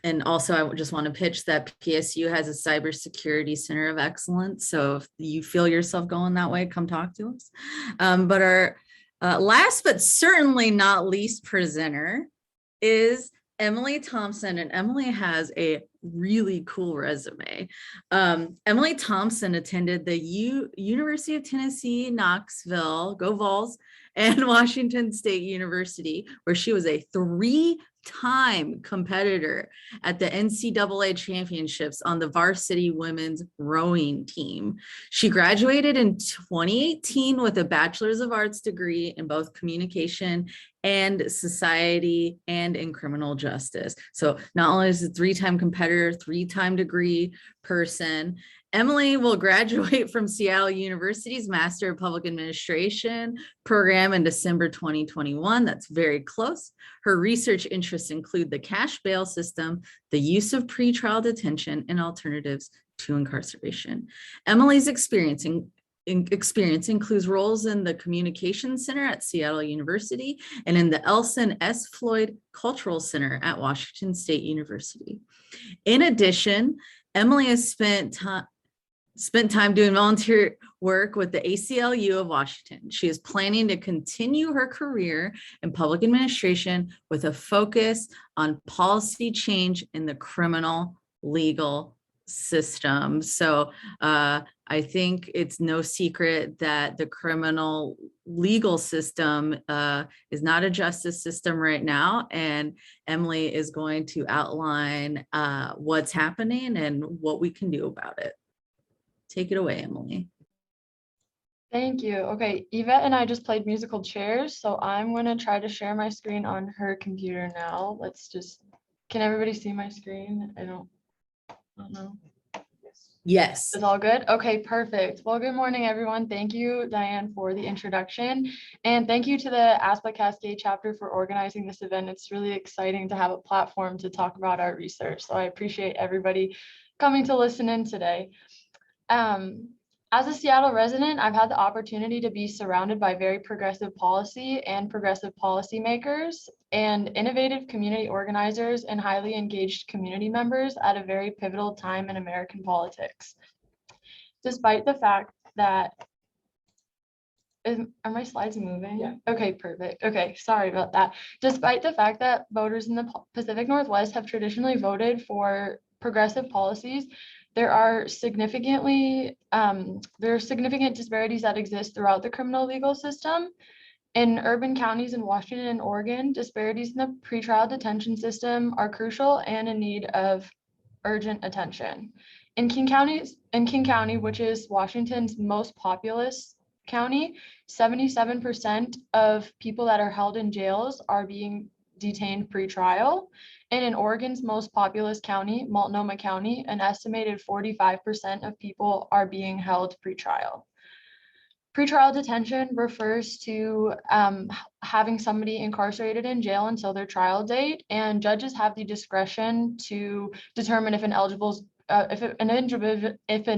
And also, I just want to pitch that PSU has a cybersecurity center of excellence. So if you feel yourself going that way, come talk to us. But our last but certainly not least presenter is Emily Thompson, and Emily has a really cool resume. Emily Thompson attended the University of Tennessee, Knoxville, go Vols, and Washington State University, where she was a 3-time competitor at the NCAA championships on the varsity women's rowing team. She graduated in 2018 with a Bachelor's of Arts degree in both communication and society and in criminal justice. So not only is a 3-time competitor, 3-time degree person, Emily will graduate from Seattle University's Master of Public Administration program in December 2021. That's very close. Her research interests include the cash bail system, the use of pretrial detention, and alternatives to incarceration. Emily's experience includes roles in the Communications Center at Seattle University and in the Elson S. Floyd Cultural Center at Washington State University. In addition, Emily has spent time doing volunteer work with the ACLU of Washington. She is planning to continue her career in public administration with a focus on policy change in the criminal legal system. So I think it's no secret that the criminal legal system is not a justice system right now. And Emily is going to outline what's happening and what we can do about it. Take it away, Emily. Thank you. Okay, Yvette and I just played musical chairs, so I'm going to try to share my screen on her computer now. Can everybody see my screen? I don't know. Yes. It's all good? Okay, perfect. Well, good morning, everyone. Thank you, Diane, for the introduction. And thank you to the ASPA Cascade chapter for organizing this event. It's really exciting to have a platform to talk about our research. So I appreciate everybody coming to listen in today. As a Seattle resident, I've had the opportunity to be surrounded by very progressive policy and progressive policymakers and innovative community organizers and highly engaged community members at a very pivotal time in American politics. Despite the fact that, are my slides moving? Yeah. Okay, perfect. Okay, sorry about that. Despite the fact that voters in the Pacific Northwest have traditionally voted for progressive policies, there are significant disparities that exist throughout the criminal legal system. In urban counties in Washington and Oregon, disparities in the pretrial detention system are crucial and in need of urgent attention. In King County, which is Washington's most populous county, 77% of people that are held in jails are being detained pretrial. And in Oregon's most populous county, Multnomah County, an estimated 45% of people are being held pretrial. Pretrial detention refers to having somebody incarcerated in jail until their trial date, and judges have the discretion to determine if an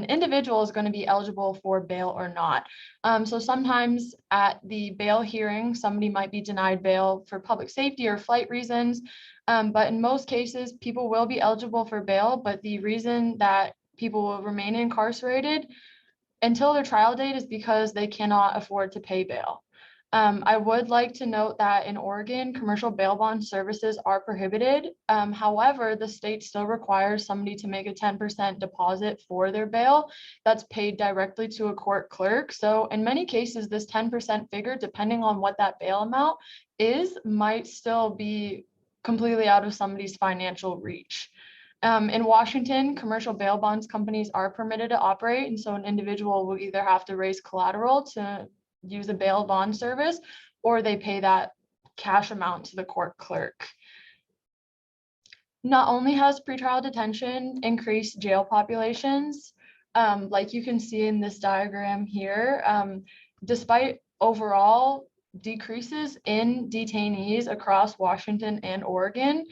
individual is going to be eligible for bail or not. So sometimes at the bail hearing, somebody might be denied bail for public safety or flight reasons, but in most cases, people will be eligible for bail, but the reason that people will remain incarcerated until their trial date is because they cannot afford to pay bail. I would like to note that in Oregon, commercial bail bond services are prohibited. However, the state still requires somebody to make a 10% deposit for their bail that's paid directly to a court clerk. So in many cases, this 10% figure, depending on what that bail amount is, might still be completely out of somebody's financial reach. In Washington, commercial bail bonds companies are permitted to operate, and so an individual will either have to raise collateral to use a bail bond service, or they pay that cash amount to the court clerk. Not only has pretrial detention increased jail populations, like you can see in this diagram here, despite overall decreases in detainees across Washington and Oregon,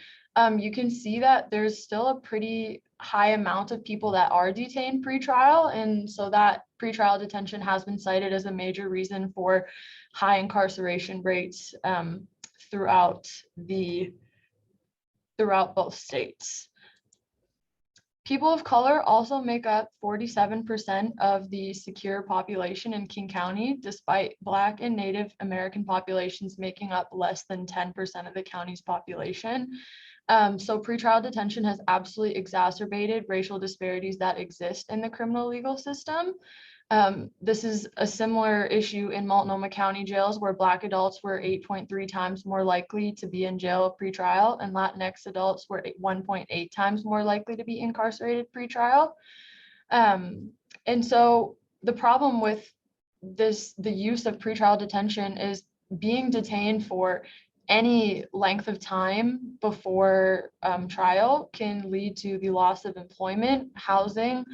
you can see that there's still a pretty high amount of people that are detained pretrial, and so that pretrial detention has been cited as a major reason for high incarceration rates throughout both states. People of color also make up 47% of the secure population in King County, despite Black and Native American populations making up less than 10% of the county's population. So pretrial detention has absolutely exacerbated racial disparities that exist in the criminal legal system. This is a similar issue in Multnomah County jails, where Black adults were 8.3 times more likely to be in jail pretrial, and Latinx adults were 1.8 times more likely to be incarcerated pretrial. And so the problem with the use of pretrial detention is being detained for any length of time before trial can lead to the loss of employment, housing,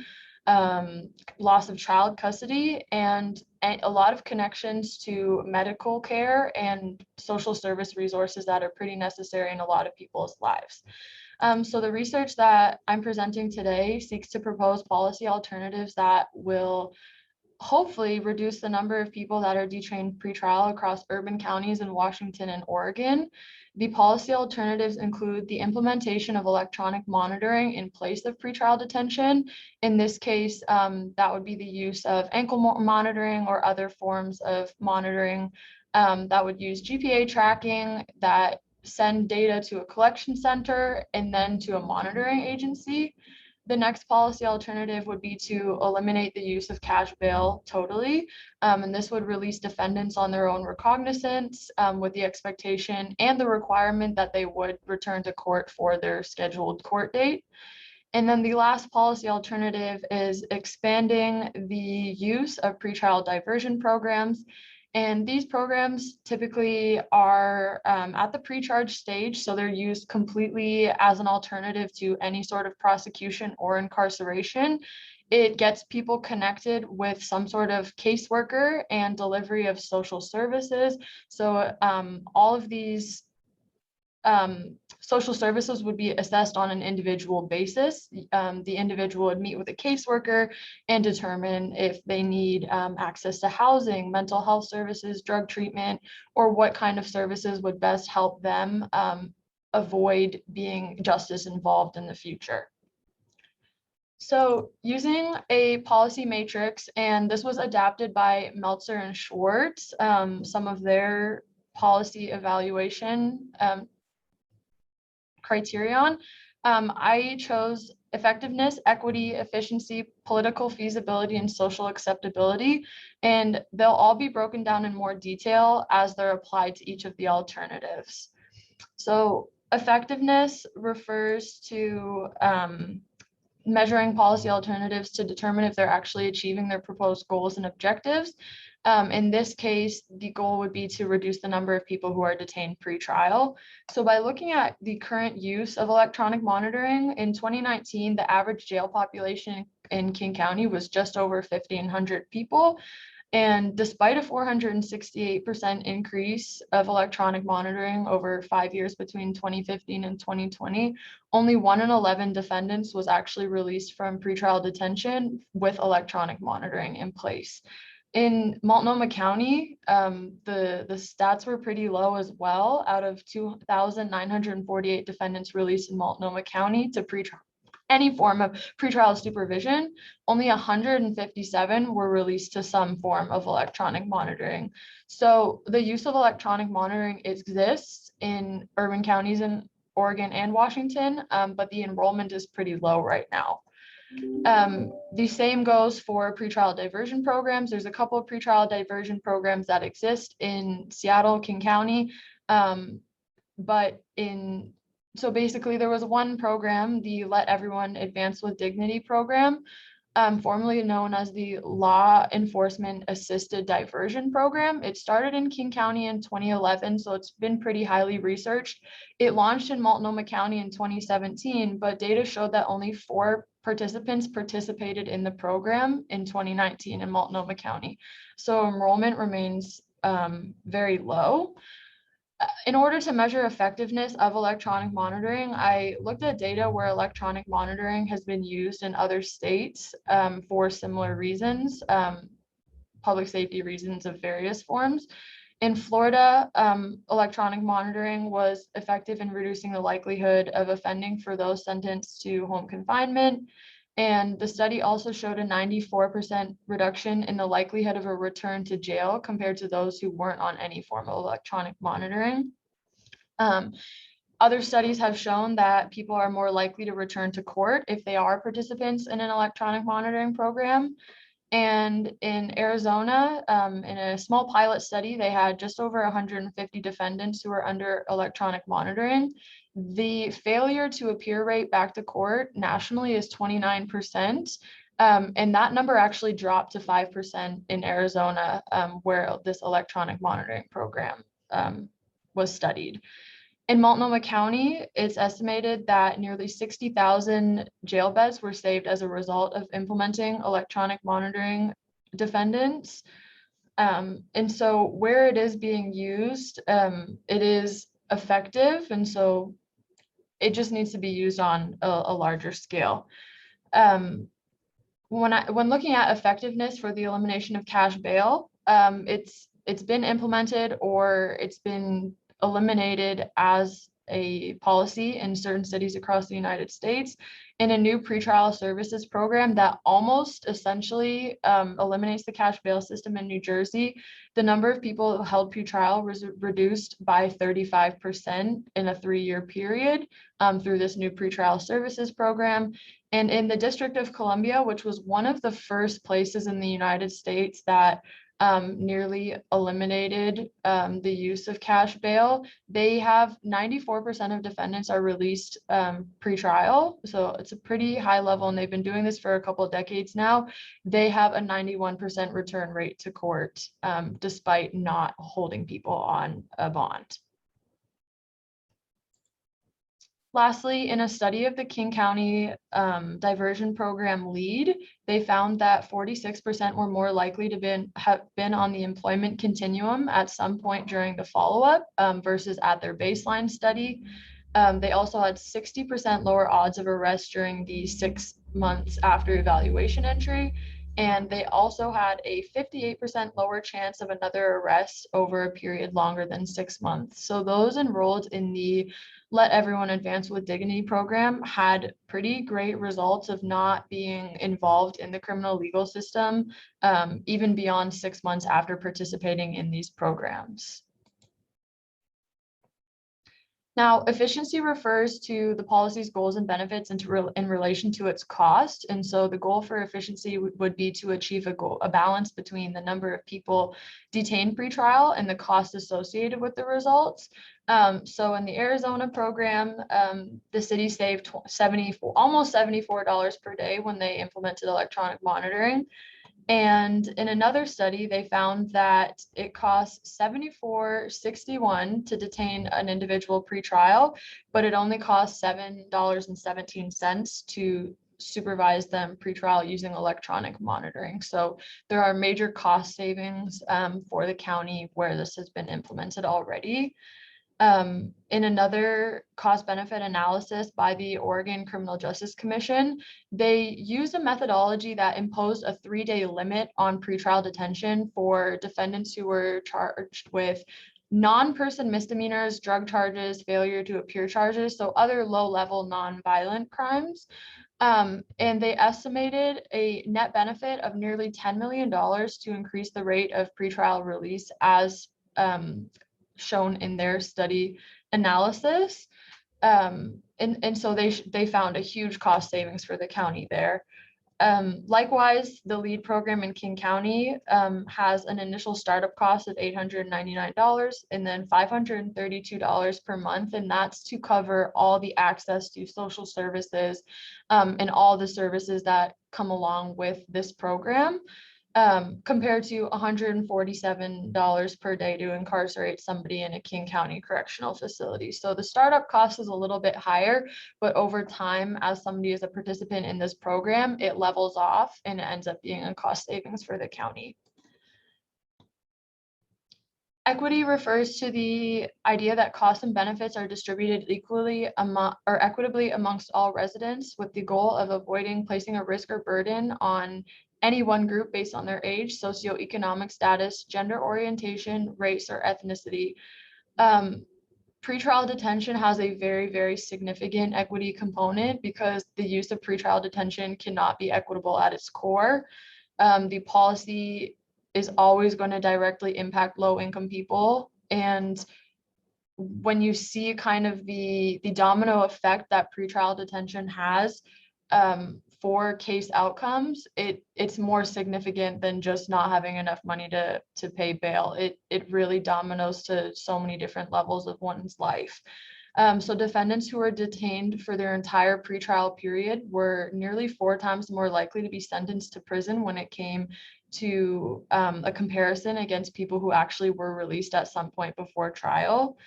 loss of child custody, and a lot of connections to medical care and social service resources that are pretty necessary in a lot of people's lives. So the research that I'm presenting today seeks to propose policy alternatives that will hopefully reduce the number of people that are detained pretrial across urban counties in Washington and Oregon. The policy alternatives include the implementation of electronic monitoring in place of pretrial detention. In this case, that would be the use of ankle monitoring or other forms of monitoring that would use GPA tracking that send data to a collection center and then to a monitoring agency. The next policy alternative would be to eliminate the use of cash bail totally. And this would release defendants on their own recognizance with the expectation and the requirement that they would return to court for their scheduled court date. And then the last policy alternative is expanding the use of pretrial diversion programs. And these programs typically are at the pre-charge stage, so they're used completely as an alternative to any sort of prosecution or incarceration. It gets people connected with some sort of caseworker and delivery of social services. So all of these social services would be assessed on an individual basis. The individual would meet with a caseworker and determine if they need access to housing, mental health services, drug treatment, or what kind of services would best help them avoid being justice involved in the future. So using a policy matrix, and this was adapted by Meltzer and Schwartz, some of their policy evaluation criterion, I chose effectiveness, equity, efficiency, political feasibility, and social acceptability. And they'll all be broken down in more detail as they're applied to each of the alternatives. So effectiveness refers to measuring policy alternatives to determine if they're actually achieving their proposed goals and objectives. In this case, the goal would be to reduce the number of people who are detained pre-trial. So by looking at the current use of electronic monitoring, in 2019, the average jail population in King County was just over 1,500 people. And despite a 468% increase of electronic monitoring over 5 years between 2015 and 2020, only 1 in 11 defendants was actually released from pretrial detention with electronic monitoring in place. In Multnomah County, the stats were pretty low as well. Out of 2,948 defendants released in Multnomah County to any form of pretrial supervision, only 157 were released to some form of electronic monitoring. So the use of electronic monitoring exists in urban counties in Oregon and Washington, but the enrollment is pretty low right now. The same goes for pretrial diversion programs. There's a couple of pretrial diversion programs that exist in Seattle, King County, so basically there was one program, the Let Everyone Advance with Dignity program, formerly known as the Law Enforcement Assisted Diversion Program. It started in King County in 2011, so it's been pretty highly researched. It launched in Multnomah County in 2017, but data showed that only 4 participants participated in the program in 2019 in Multnomah County. So enrollment remains very low. In order to measure effectiveness of electronic monitoring, I looked at data where electronic monitoring has been used in other states for similar reasons, public safety reasons of various forms. In Florida, electronic monitoring was effective in reducing the likelihood of offending for those sentenced to home confinement. And the study also showed a 94% reduction in the likelihood of a return to jail compared to those who weren't on any form of electronic monitoring. Other studies have shown that people are more likely to return to court if they are participants in an electronic monitoring program. And in Arizona, in a small pilot study, they had just over 150 defendants who were under electronic monitoring. The failure to appear rate back to court nationally is 29%. And that number actually dropped to 5% in Arizona, where this electronic monitoring program was studied. In Multnomah County, it's estimated that nearly 60,000 jail beds were saved as a result of implementing electronic monitoring defendants. And so where it is being used, it is effective. And so it just needs to be used on a larger scale. When looking at effectiveness for the elimination of cash bail, it's been implemented or it's been eliminated as a policy in certain cities across the United States. In a new pretrial services program that almost essentially eliminates the cash bail system in New Jersey, the number of people held pretrial was reduced by 35% in a 3-year period through this new pretrial services program. And in the District of Columbia, which was one of the first places in the United States that nearly eliminated the use of cash bail, they have 94% of defendants are released pre-trial. So it's a pretty high level, and they've been doing this for a couple of decades now. They have a 91% return rate to court despite not holding people on a bond. Lastly, in a study of the King County diversion program lead, they found that 46% were more likely to have been on the employment continuum at some point during the follow-up versus at their baseline study. They also had 60% lower odds of arrest during the 6 months after evaluation entry. And they also had a 58% lower chance of another arrest over a period longer than 6 months. So those enrolled in the Let Everyone Advance with Dignity program had pretty great results of not being involved in the criminal legal system, even beyond 6 months after participating in these programs. Now, efficiency refers to the policy's goals and benefits in relation to its cost. And so the goal for efficiency would be to achieve a balance between the number of people detained pretrial and the cost associated with the results. So in the Arizona program, the city saved almost $74 per day when they implemented electronic monitoring. And in another study, they found that it costs $74.61 to detain an individual pretrial, but it only costs $7.17 to supervise them pretrial using electronic monitoring. So there are major cost savings for the county where this has been implemented already. In another cost benefit analysis by the Oregon Criminal Justice Commission, they used a methodology that imposed a 3-day limit on pretrial detention for defendants who were charged with non-person misdemeanors, drug charges, failure to appear charges, so other low-level non-violent crimes. And they estimated a net benefit of nearly $10 million to increase the rate of pretrial release as shown in their study analysis. And so they found a huge cost savings for the county there. Likewise, the LEAD program in King County has an initial startup cost of $899 and then $532 per month. And that's to cover all the access to social services and all the services that come along with this program, compared to $147 per day to incarcerate somebody in a King County correctional facility. So the startup cost is a little bit higher, but over time, as somebody is a participant in this program, it levels off and it ends up being a cost savings for the county. Equity refers to the idea that costs and benefits are distributed equally or equitably amongst all residents, with the goal of avoiding placing a risk or burden on any one group based on their age, socioeconomic status, gender orientation, race, or ethnicity. Pretrial detention has a very, very significant equity component because the use of pretrial detention cannot be equitable at its core. The policy is always going to directly impact low-income people. And when you see kind of the domino effect that pretrial detention has for case outcomes, it's more significant than just not having enough money to pay bail. It really dominoes to so many different levels of one's life. So defendants who were detained for their entire pretrial period were nearly 4 times more likely to be sentenced to prison when it came to a comparison against people who actually were released at some point before trial.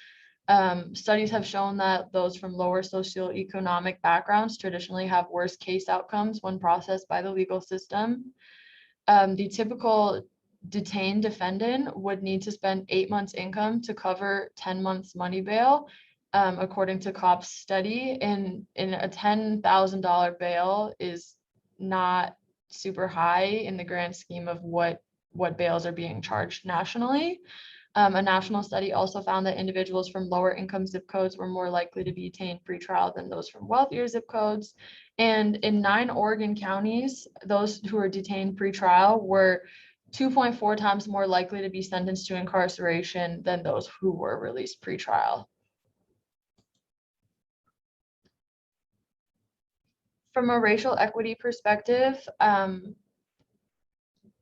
Studies have shown that those from lower socioeconomic backgrounds traditionally have worse case outcomes when processed by the legal system. The typical detained defendant would need to spend 8 months income to cover 10 months money bail, according to COP's study. And a $10,000 bail is not super high in the grand scheme of what bails are being charged nationally. A national study also found that individuals from lower income zip codes were more likely to be detained pretrial than those from wealthier zip codes. And in 9 Oregon counties, those who were detained pretrial were 2.4 times more likely to be sentenced to incarceration than those who were released pretrial. From a racial equity perspective,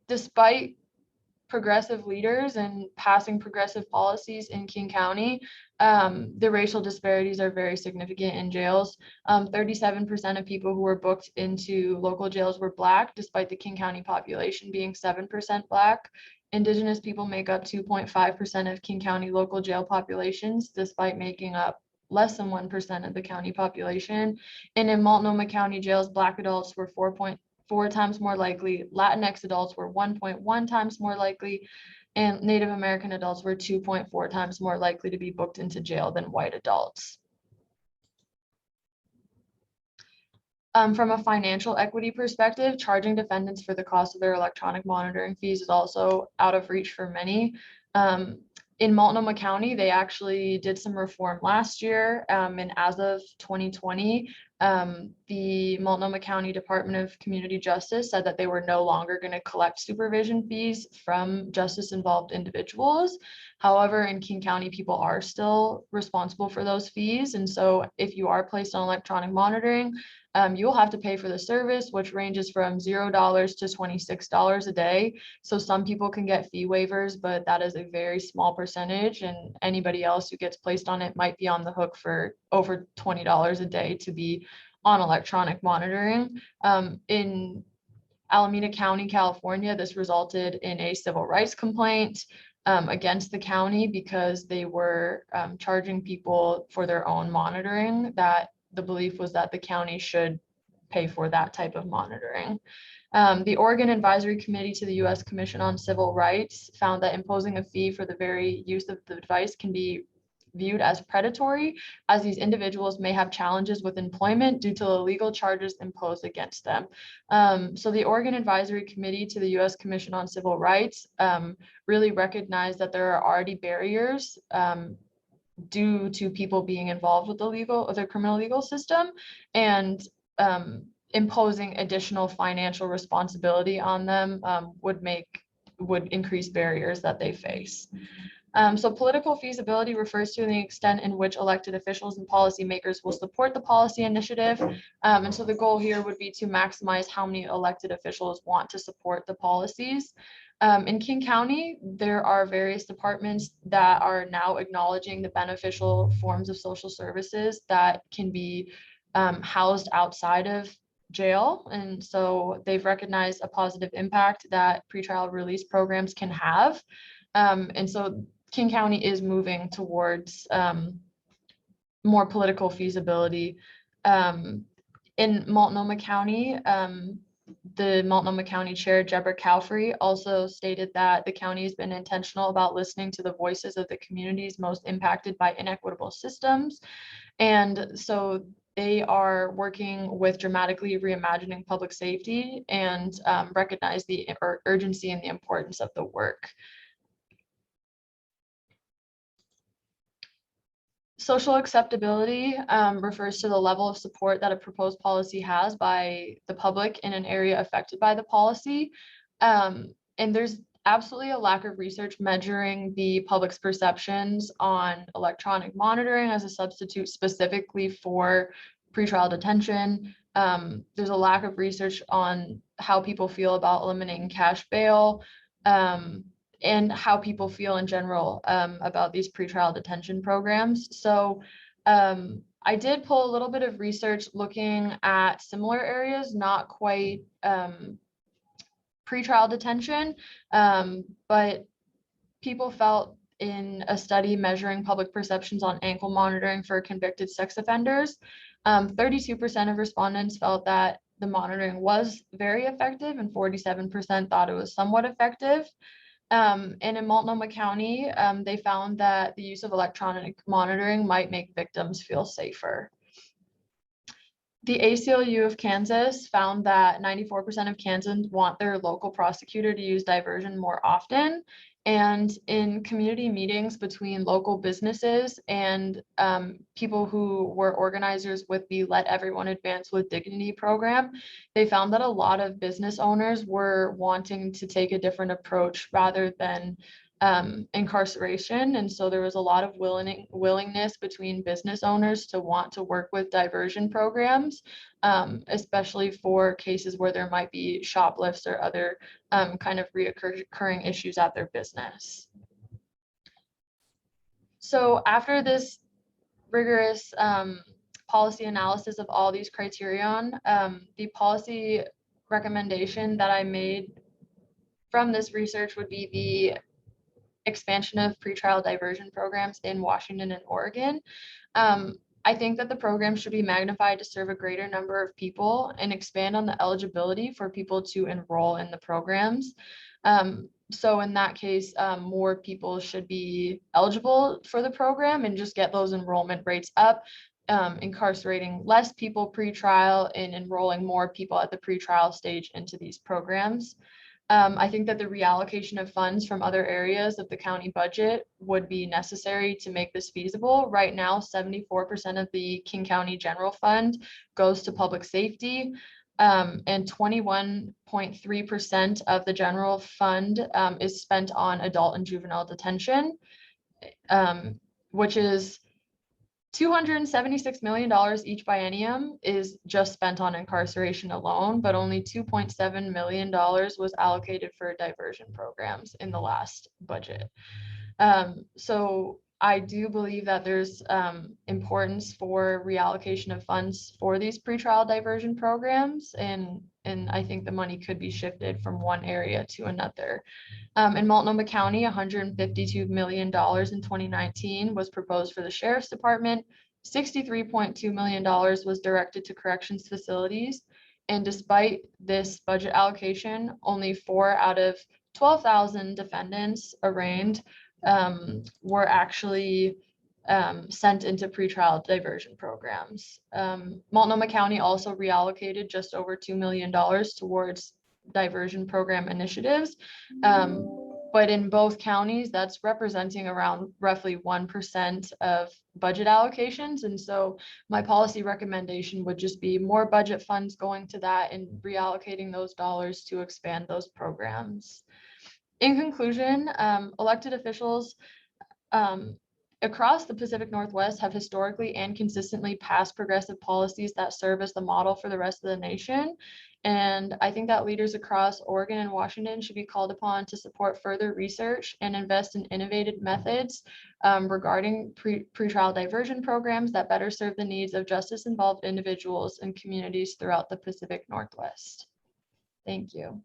despite progressive leaders and passing progressive policies in King County, the racial disparities are very significant in jails. 37% of people who were booked into local jails were Black, despite the King County population being 7% Black. Indigenous people make up 2.5% of King County local jail populations, despite making up less than 1% of the county population. And in Multnomah County jails, Black adults were 4.4 times more likely, Latinx adults were 1.1 times more likely, and Native American adults were 2.4 times more likely to be booked into jail than white adults. From a financial equity perspective, charging defendants for the cost of their electronic monitoring fees is also out of reach for many. In Multnomah County, they actually did some reform last year, and as of 2020, the Multnomah County Department of Community Justice said that they were no longer going to collect supervision fees from justice-involved individuals. However, in King County, people are still responsible for those fees, and so if you are placed on electronic monitoring, you'll have to pay for the service, which ranges from $0 to $26 a day. So some people can get fee waivers, but that is a very small percentage, and anybody else who gets placed on it might be on the hook for over $20 a day to be on electronic monitoring. In Alameda County, California, this resulted in a civil rights complaint against the county because they were charging people for their own monitoring. That the belief was that the county should pay for that type of monitoring. The Oregon Advisory Committee to the U.S. Commission on Civil Rights found that imposing a fee for the very use of the device can be viewed as predatory, as these individuals may have challenges with employment due to the legal charges imposed against them. So the Oregon Advisory Committee to the U.S. Commission on Civil Rights really recognized that there are already barriers due to people being involved with the criminal legal system, and imposing additional financial responsibility on them would increase barriers that they face. So political feasibility refers to the extent in which elected officials and policymakers will support the policy initiative. And so the goal here would be to maximize how many elected officials want to support the policies. In King County, there are various departments that are now acknowledging the beneficial forms of social services that can be housed outside of jail. And so they've recognized a positive impact that pretrial release programs can have. And so King County is moving towards more political feasibility. In Multnomah County, the Multnomah County Chair, Deborah Calfrey, also stated that the county has been intentional about listening to the voices of the communities most impacted by inequitable systems. And so they are working with dramatically reimagining public safety and recognize the urgency and the importance of the work. Social acceptability refers to the level of support that a proposed policy has by the public in an area affected by the policy. And there's absolutely a lack of research measuring the public's perceptions on electronic monitoring as a substitute specifically for pretrial detention. There's a lack of research on how people feel about eliminating cash bail, and how people feel in general about these pretrial detention programs. So I did pull a little bit of research looking at similar areas, not quite pretrial detention, but people felt in a study measuring public perceptions on ankle monitoring for convicted sex offenders, 32% of respondents felt that the monitoring was very effective and 47% thought it was somewhat effective. And in Multnomah County, they found that the use of electronic monitoring might make victims feel safer. The ACLU of Kansas found that 94% of Kansans want their local prosecutor to use diversion more often. And in community meetings between local businesses and people who were organizers with the Let Everyone Advance with Dignity program, they found that a lot of business owners were wanting to take a different approach rather than incarceration. And so there was a lot of willingness between business owners to want to work with diversion programs, especially for cases where there might be shoplifts or other kind of reoccurring issues at their business. So after this rigorous policy analysis of all these criterion, the policy recommendation that I made from this research would be the expansion of pretrial diversion programs in Washington and Oregon. I think that the program should be magnified to serve a greater number of people and expand on the eligibility for people to enroll in the programs. So in that case, more people should be eligible for the program and just get those enrollment rates up, incarcerating less people pre-trial and enrolling more people at the pre-trial stage into these programs. I think that the reallocation of funds from other areas of the county budget would be necessary to make this feasible. Right now, 74% of the King County General Fund goes to public safety, and 21.3% of the general fund is spent on adult and juvenile detention, which is $276 million each biennium is just spent on incarceration alone, but only $2.7 million was allocated for diversion programs in the last budget. So I do believe that there's importance for reallocation of funds for these pretrial diversion programs, and I think the money could be shifted from one area to another. In Multnomah County, $152 million in 2019 was proposed for the Sheriff's Department. $63.2 million was directed to corrections facilities, And despite this budget allocation, only 4 out of 12,000 defendants arraigned were actually sent into pretrial diversion programs. Multnomah County also reallocated just over $2 million towards diversion program initiatives. But in both counties, that's representing around roughly 1% of budget allocations. And so my policy recommendation would just be more budget funds going to that and reallocating those dollars to expand those programs. In conclusion, elected officials across the Pacific Northwest have historically and consistently passed progressive policies that serve as the model for the rest of the nation. And I think that leaders across Oregon and Washington should be called upon to support further research and invest in innovative methods regarding pretrial diversion programs that better serve the needs of justice-involved individuals and communities throughout the Pacific Northwest. Thank you.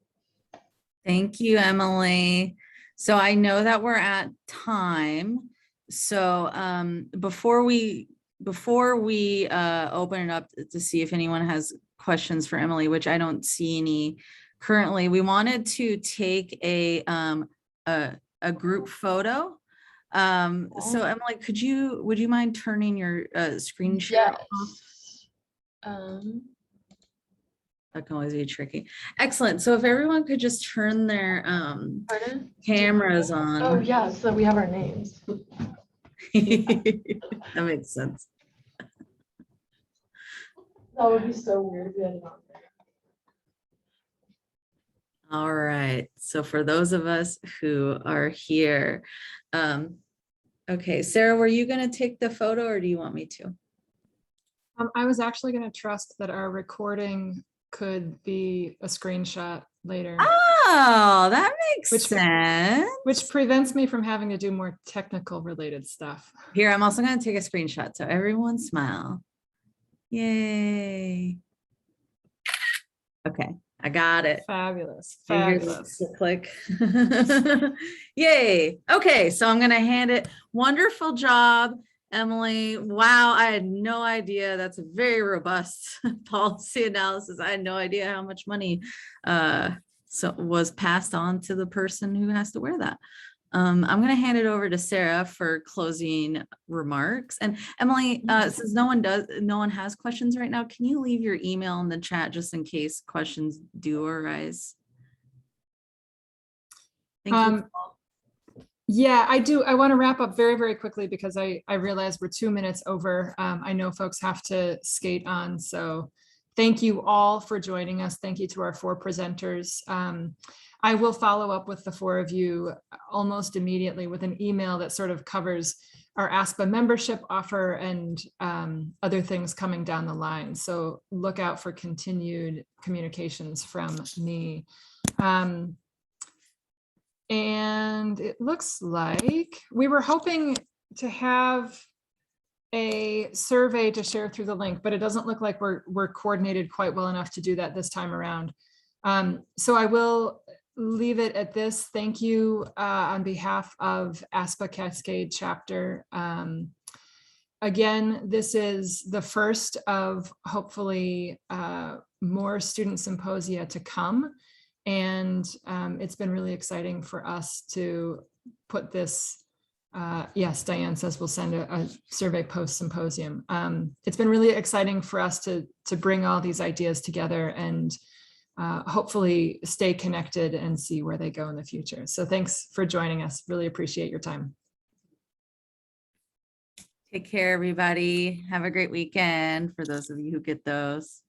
Thank you, Emily. So I know that we're at time. So before we open it up to see if anyone has questions for Emily, which I don't see any currently, we wanted to take a group photo. So Emily, would you mind turning your screen share off? That can always be tricky. Excellent. So if everyone could just turn their cameras on. Oh yeah, so we have our names. That makes sense. That would be so weird if we had it on there. All right. So for those of us who are here, okay, Sarah, were you going to take the photo or do you want me to? I was actually going to trust that our recording could be a screenshot later. Oh, that makes sense. Which prevents me from having to do more technical related stuff. Here, I'm also going to take a screenshot. So everyone smile. Yay. Okay, I got it. Fabulous. Fabulous. Click. Yay. Okay, so I'm going to hand it. Wonderful job, Emily. Wow, I had no idea. That's a very robust policy analysis. I had no idea how much money was passed on to the person who has to wear that. I'm going to hand it over to Sarah for closing remarks. And Emily, since no one has questions right now, can you leave your email in the chat just in case questions do arise? Thank you. Yeah, I do. I want to wrap up very, very quickly because I realize we're 2 minutes over. I know folks have to skate on. So thank you all for joining us. Thank you to our 4 presenters. I will follow up with the 4 of you almost immediately with an email that sort of covers our ASPA membership offer and other things coming down the line. So look out for continued communications from me. And it looks like we were hoping to have a survey to share through the link, but it doesn't look like we're coordinated quite well enough to do that this time around. So I will leave it at this. Thank you on behalf of ASPA Cascade chapter. Again, this is the first of hopefully more student symposia to come. And it's been really exciting for us to put this, yes, Diane says we'll send a survey post symposium. It's been really exciting for us to bring all these ideas together and hopefully stay connected and see where they go in the future. So thanks for joining us. Really appreciate your time. Take care, everybody. Have a great weekend for those of you who get those.